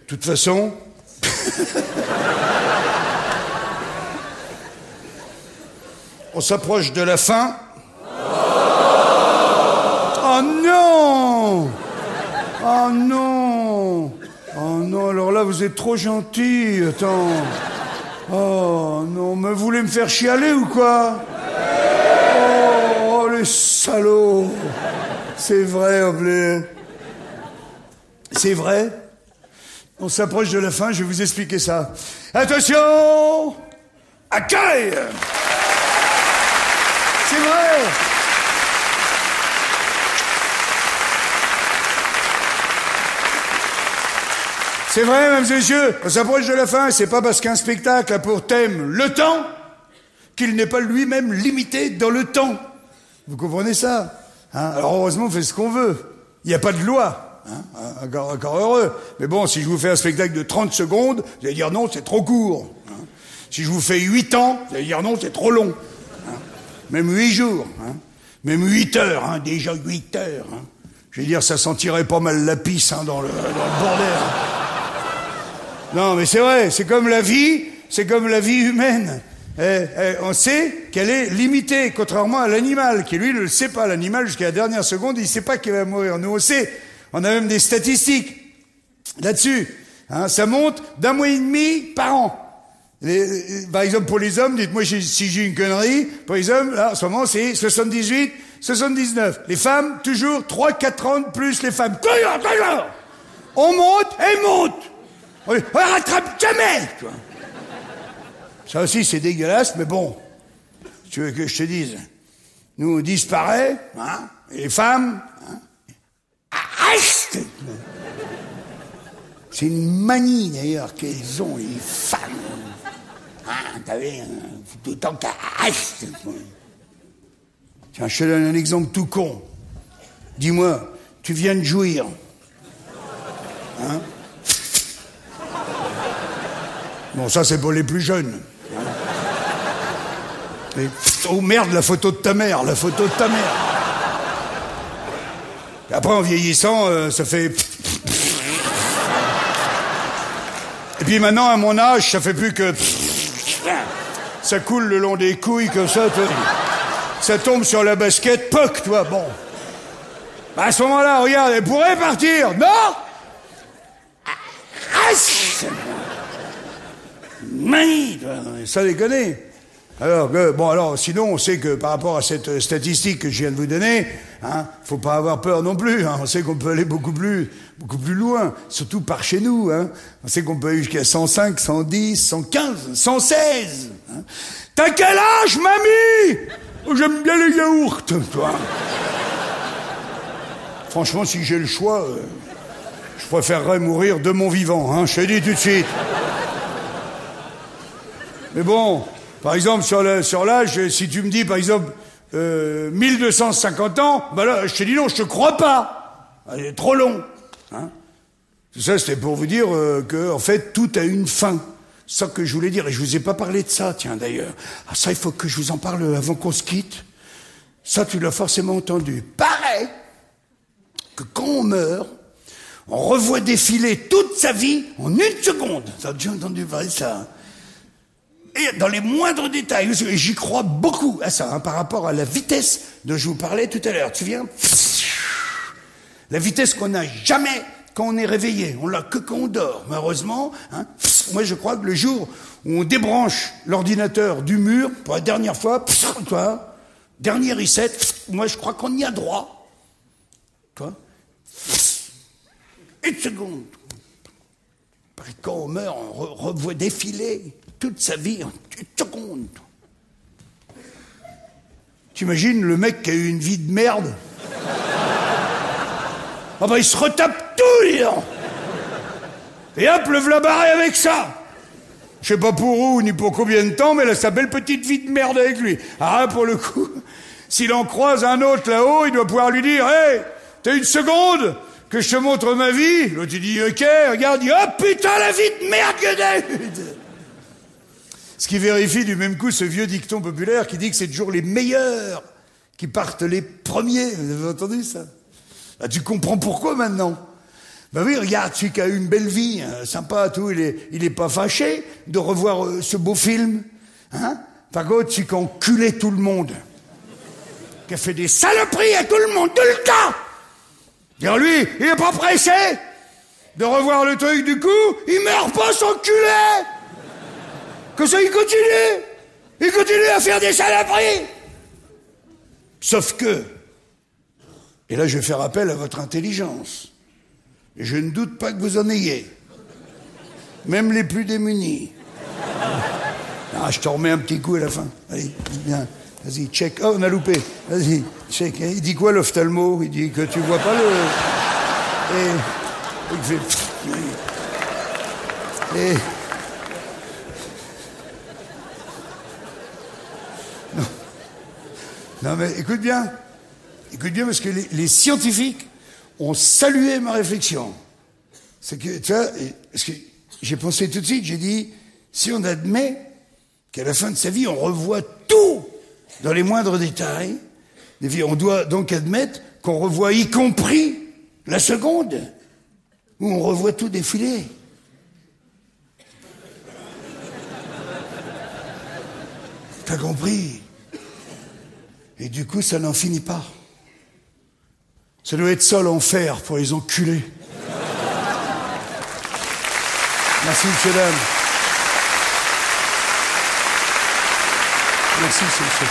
De toute façon... On s'approche de la fin. Oh non! Oh non! Oh non, alors là, vous êtes trop gentil. Attends. Oh non, mais vous voulez me faire chialer ou quoi? Oh, les salauds. C'est vrai, Oblé. C'est vrai? On s'approche de la fin, je vais vous expliquer ça. Attention! Accueil! C'est vrai! C'est vrai, mesdames et messieurs, on s'approche de la fin, c'est pas parce qu'un spectacle a pour thème le temps qu'il n'est pas lui-même limité dans le temps. Vous comprenez ça? Hein? Alors heureusement, on fait ce qu'on veut. Il n'y a pas de loi. Hein? Encore heureux. Mais bon, si je vous fais un spectacle de 30 secondes, vous allez dire non, c'est trop court. Hein? Si je vous fais 8 ans, vous allez dire non, c'est trop long. Hein? Même 8 jours. Hein? Même 8 heures. Hein? Déjà 8 heures. Hein? Je vais dire, ça sentirait pas mal la pisse dans le bordel. Non, mais c'est vrai, c'est comme la vie humaine. On sait qu'elle est limitée, contrairement à l'animal, qui lui ne le sait pas. L'animal, jusqu'à la dernière seconde, il ne sait pas qu'il va mourir. Nous, on sait. On a même des statistiques là-dessus. Hein, ça monte d'1 mois et demi par an. Par exemple, pour les hommes, dites-moi si j'ai une connerie, pour les hommes, là, en ce moment, c'est 78, 79. Les femmes, toujours 3-4 ans de plus les femmes. Toujours. On monte et monte. On rattrape jamais, tu vois. Ça aussi, c'est dégueulasse, mais bon. Si tu veux que je te dise, nous, on disparaît, hein, et les femmes, hein, c'est une manie, d'ailleurs, qu'elles ont, les femmes. Hein, t'as vu, tout le temps qu'à... Tiens, je te donne un exemple tout con. Dis-moi, tu viens de jouir. Hein? Bon, ça, c'est pour les plus jeunes. Et, oh merde, la photo de ta mère. Et après, en vieillissant, ça fait... Et puis maintenant, à mon âge, ça fait plus que... Ça coule le long des couilles comme ça, toi. Ça tombe sur la basket, poc, toi, bon. À ce moment-là, regarde, elle pourrait partir. Non! Manie, ça déconne. Alors sinon, on sait que par rapport à cette statistique que je viens de vous donner, hein, faut pas avoir peur non plus. Hein, on sait qu'on peut aller beaucoup plus loin, surtout par chez nous. Hein. On sait qu'on peut aller jusqu'à 105, 110, 115, 116. Hein. T'as quel âge, mamie? Oh, j'aime bien les yaourts, toi. Franchement, si j'ai le choix, je préférerais mourir de mon vivant. Hein, je te dis tout de suite. Mais bon, par exemple, sur l'âge, si tu me dis, par exemple, 1250 ans, bah là, je te dis non, je te crois pas. Elle est trop long. Hein. Tout ça, c'était pour vous dire que, en fait, tout a une fin. C'est ça que je voulais dire. Et je vous ai pas parlé de ça, tiens, d'ailleurs. Ah, ça, il faut que je vous en parle avant qu'on se quitte. Ça, tu l'as forcément entendu. Pareil que quand on meurt, on revoit défiler toute sa vie en 1 seconde. T'as déjà entendu parler de ça? Et dans les moindres détails, et j'y crois beaucoup à ça, hein, par rapport à la vitesse dont je vous parlais tout à l'heure. Tu viens, la vitesse qu'on n'a jamais quand on est réveillé, on l'a que quand on dort. Malheureusement, hein, moi je crois que le jour où on débranche l'ordinateur du mur, pour la dernière fois, toi, dernier reset, moi je crois qu'on y a droit. Toi, 1 seconde. Quand on meurt, on revoit défiler toute sa vie en 1 seconde. T'imagines le mec qui a eu une vie de merde? Ah bah il se retape tout, dis donc. Et hop, le v'là barré avec ça. Je sais pas pour où ni pour combien de temps, mais elle a sa belle petite vie de merde avec lui. Ah, pour le coup, s'il en croise un autre là-haut, il doit pouvoir lui dire « Hey, t'as 1 seconde que je te montre ma vie ?» L'autre il dit « Ok, regarde, il dit « Oh putain, la vie de merde que t'as eu !» Ce qui vérifie du même coup ce vieux dicton populaire qui dit que c'est toujours les meilleurs qui partent les premiers. Vous avez entendu ça? Ah, tu comprends pourquoi maintenant? Ben oui, regarde, celui qui a eu une belle vie, sympa, tout, il est pas fâché de revoir ce beau film. Hein? Par contre, c'est qu'on enculé tout le monde. Qui a fait des saloperies à tout le monde, tout le temps. Dire lui, il est pas pressé de revoir le truc du coup, il meurt pas son culé. Que ça, il continue à faire des saloperies. Sauf que, et là je vais faire appel à votre intelligence, et je ne doute pas que vous en ayez, même les plus démunis. Ah, je te remets un petit coup à la fin. Allez, viens, vas-y, check. Oh, on a loupé. Vas-y, check. Il dit quoi l'ophtalmo? Il dit que tu vois pas le... Et... il fait... Et... Non mais écoute bien parce que les scientifiques ont salué ma réflexion. C'est que, tu vois, parce que j'ai pensé tout de suite, j'ai dit, si on admet qu'à la fin de sa vie, on revoit tout dans les moindres détails, on doit donc admettre qu'on revoit y compris la seconde, où on revoit tout défiler. T'as compris? Et du coup, ça n'en finit pas. Ça doit être ça l'enfer pour les enculés. Merci, monsieur, dame. Merci, monsieur.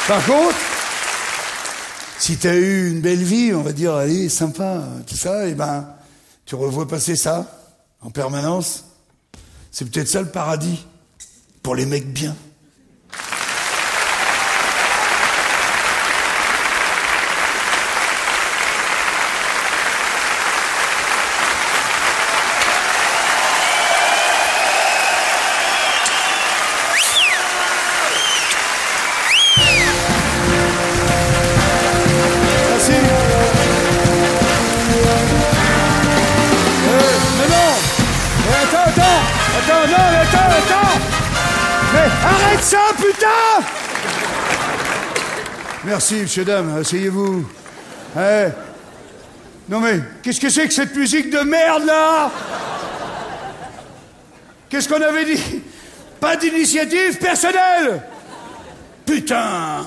Par contre, si t'as eu une belle vie, on va dire, allez, sympa, tout ça, et ben, tu revois passer ça, en permanence. C'est peut-être ça le paradis, pour les mecs bien. Arrête ça, putain! Merci, monsieur, dame, asseyez-vous. Non mais, qu'est-ce que c'est que cette musique de merde, là? Qu'est-ce qu'on avait dit? Pas d'initiative personnelle! Putain!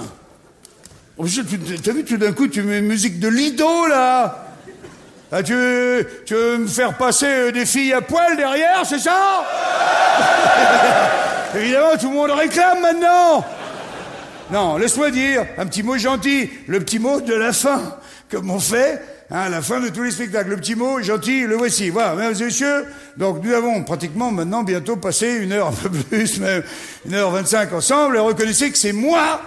T'as vu, tout d'un coup, tu mets une musique de Lido, là? Ah, tu veux me faire passer des filles à poil derrière, c'est ça? Évidemment, tout le monde réclame maintenant. Non, laisse-moi dire un petit mot gentil, le petit mot de la fin, comme on fait à la fin de tous les spectacles. Le petit mot gentil, le voici. Voilà, mesdames et messieurs, donc nous avons pratiquement maintenant bientôt passé 1 heure, un peu plus, même 1h25 ensemble, et reconnaissez que c'est moi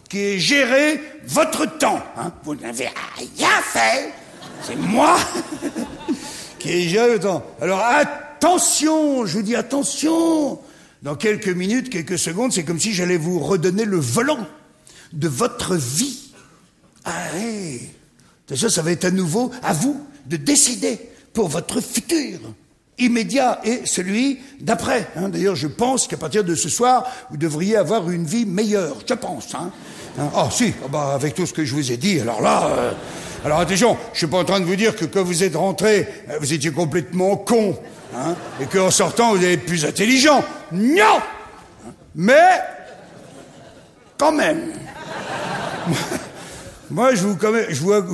qui ai géré votre temps. Hein. Vous n'avez rien fait, c'est moi qui ai géré le temps. Alors attention, je vous dis attention. Dans quelques minutes, quelques secondes, c'est comme si j'allais vous redonner le volant de votre vie. Allez, ça va être à nouveau à vous de décider pour votre futur immédiat et celui d'après. Hein. D'ailleurs, je pense qu'à partir de ce soir, vous devriez avoir une vie meilleure. Je pense. Hein. Oh si, avec tout ce que je vous ai dit, alors là... Alors attention, je suis pas en train de vous dire que quand vous êtes rentré, vous étiez complètement con. Hein, et qu'en sortant, vous allez être plus intelligent. Non! Mais, quand même. Moi, je vous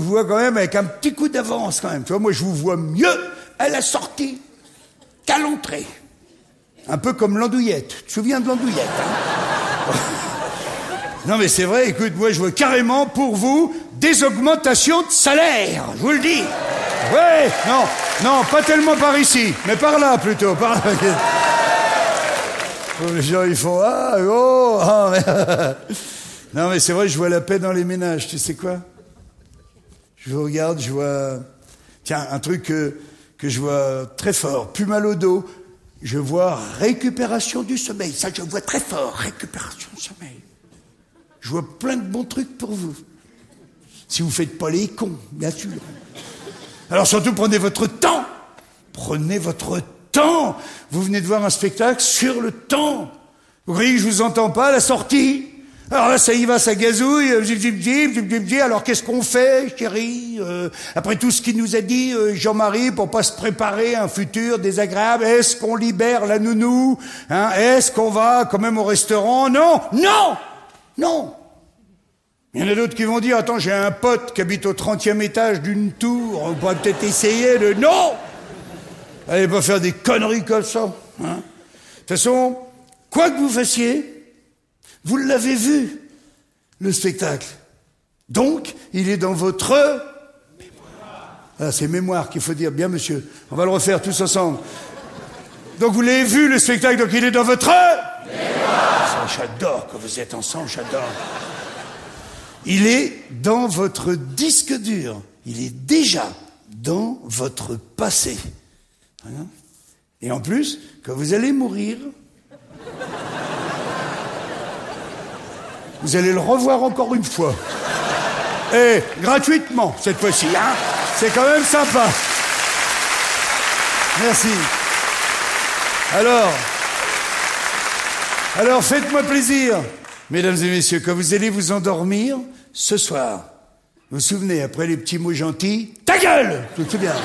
vois quand même avec un petit coup d'avance, quand même. Tu vois, moi, je vous vois mieux à la sortie qu'à l'entrée. Un peu comme l'andouillette. Tu te souviens de l'andouillette, hein? Non, mais c'est vrai, écoute, moi, je vois carrément pour vous des augmentations de salaire. Je vous le dis. Ouais, non, pas tellement par ici, mais par là plutôt, par là. Les gens, ils font Non, mais c'est vrai, je vois la paix dans les ménages, tu sais quoi? Je vous regarde, je vois... Tiens, un truc que je vois très fort, plus mal au dos, je vois récupération du sommeil. Ça, je vois très fort, récupération du sommeil. Je vois plein de bons trucs pour vous. Si vous faites pas les cons, bien sûr. Alors surtout, prenez votre temps. Prenez votre temps. Vous venez de voir un spectacle sur le temps. Vous voyez que je vous entends pas à la sortie. Alors là, ça y va, ça gazouille, alors qu'est-ce qu'on fait, chérie? Après tout ce qu'il nous a dit, Jean-Marie, pour pas se préparer à un futur désagréable, est-ce qu'on libère la nounou? Hein? Est-ce qu'on va quand même au restaurant? Non! Non! Non! Il y en a d'autres qui vont dire, attends, j'ai un pote qui habite au 30e étage d'une tour, on pourrait peut-être essayer de... Non! Allez pas faire des conneries comme ça. Hein? De toute façon, quoi que vous fassiez, vous l'avez vu, le spectacle. Donc, il est dans votre mémoire. Ah, c'est mémoire qu'il faut dire. Bien, monsieur. On va le refaire tous ensemble. Donc, vous l'avez vu, le spectacle. Donc, il est dans votre mémoire. Ça, j'adore quand vous êtes ensemble, j'adore. Il est dans votre disque dur. Il est déjà dans votre passé. Hein? Et en plus, quand vous allez mourir... Vous allez le revoir encore une fois. Et gratuitement, cette fois-ci. Hein, c'est quand même sympa. Merci. Alors, faites-moi plaisir, mesdames et messieurs, quand vous allez vous endormir, ce soir, vous vous souvenez, après les petits mots gentils, ta gueule! Tout bien.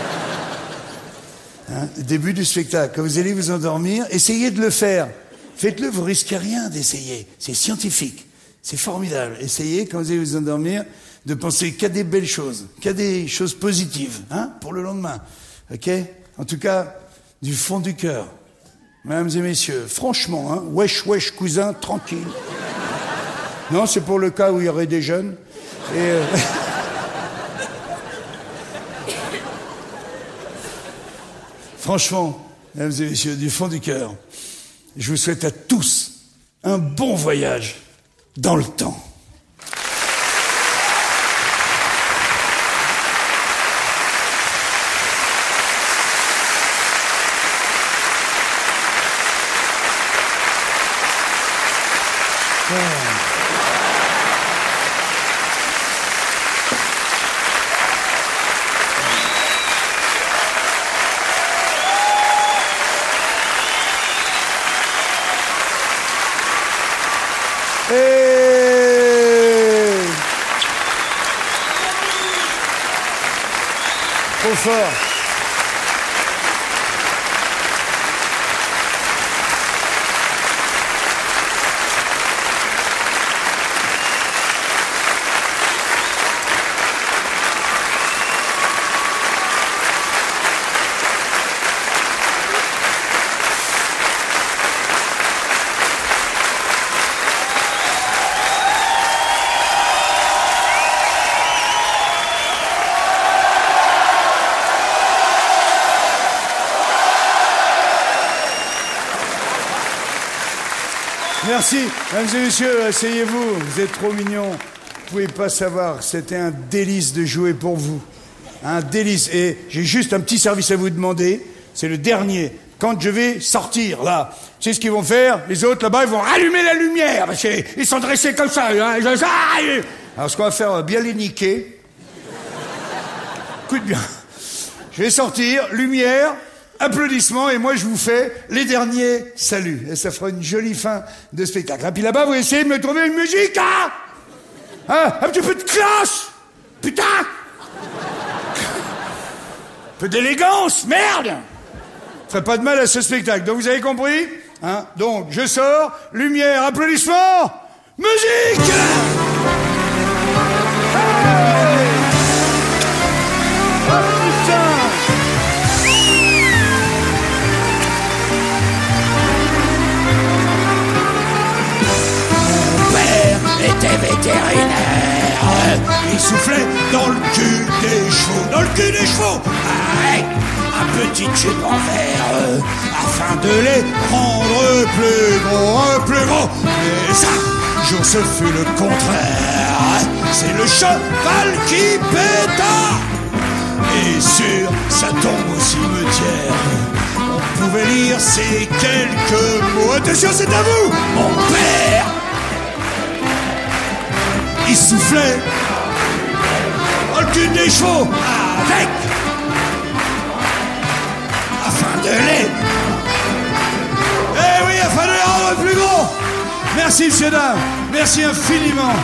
Hein, début du spectacle. Quand vous allez vous endormir, essayez de le faire. Faites-le, vous risquez rien d'essayer. C'est scientifique. C'est formidable. Essayez, quand vous allez vous endormir, de penser qu'à des belles choses, qu'à des choses positives, hein, pour le lendemain. Ok? En tout cas, du fond du cœur. Mesdames et messieurs, franchement, hein, wesh, wesh, cousin, tranquille. Non, c'est pour le cas où il y aurait des jeunes. Et franchement, mesdames et messieurs, du fond du cœur, je vous souhaite à tous un bon voyage dans le temps. Trop fort. Merci, mesdames et messieurs, asseyez-vous, vous êtes trop mignons. Vous pouvez pas savoir, c'était un délice de jouer pour vous. Un délice. Et j'ai juste un petit service à vous demander, c'est le dernier. Quand je vais sortir, là, tu sais ce qu'ils vont faire? Les autres, là-bas, ils vont rallumer la lumière, parce qu'ils sont dressés comme ça. Hein. Alors, ce qu'on va faire, bien les niquer. Écoute bien. Je vais sortir, lumière... applaudissements, et moi je vous fais les derniers saluts. Et ça fera une jolie fin de spectacle. Et puis là-bas, vous essayez de me trouver une musique, hein, un petit peu de classe, putain, un peu d'élégance, merde. Ça ferait pas de mal à ce spectacle. Donc vous avez compris, hein? Donc je sors, lumière, applaudissements, musique. Hey! Oh putain! Était vétérinaire, il soufflait dans le cul des chevaux, avec un petit tube en verre, afin de les rendre plus gros, mais un jour ce fut le contraire, c'est le cheval qui péta, et sur sa tombe au cimetière, on pouvait lire ces quelques mots. Attention, c'est à vous, mon père. Il soufflait dans le cul des chevaux avec, afin de les... Eh oui, afin de les rendre plus gros. Merci, monsieur, dame. Merci infiniment.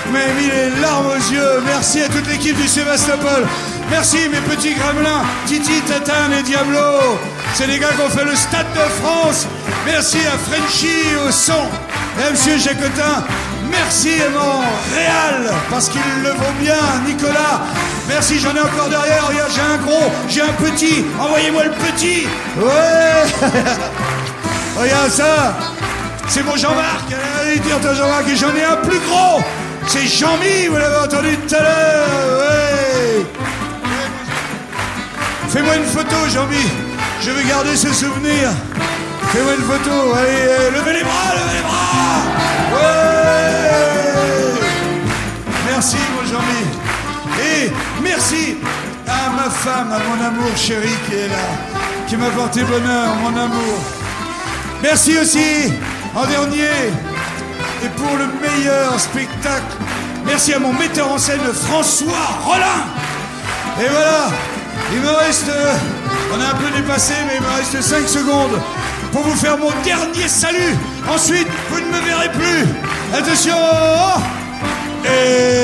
Vous m'avez mis les larmes aux yeux. Merci à toute l'équipe du Sébastopol. Merci, mes petits gremlins, Titi, Tatane et Diablo. C'est les gars qui ont fait le Stade de France. Merci à Frenchy au son. Et à monsieur Jacotin. Merci à mon Réal, parce qu'il le vaut bien, Nicolas. Merci, j'en ai encore derrière. Regarde, j'ai un gros, j'ai un petit. Envoyez-moi le petit. Ouais. Regarde ça. C'est mon Jean-Marc. Allez dire toi Jean-Marc, et j'en ai un plus gros. C'est Jean-Mi, vous l'avez entendu tout à l'heure. Ouais. Fais-moi une photo, Jean-Mi. Je vais garder ce souvenir. Fais-moi une photo. Allez, levez les bras, levez les bras. Ouais. Merci, mon Jean-Mi. Et merci à ma femme, à mon amour chéri qui est là, qui m'a porté bonheur, mon amour. Merci aussi, en dernier, et pour le meilleur spectacle, merci à mon metteur en scène, François Rollin. Et voilà, il me reste, on a un peu dépassé, mais il me reste 5 secondes pour vous faire mon dernier salut. Ensuite, vous ne me verrez plus. Attention. Et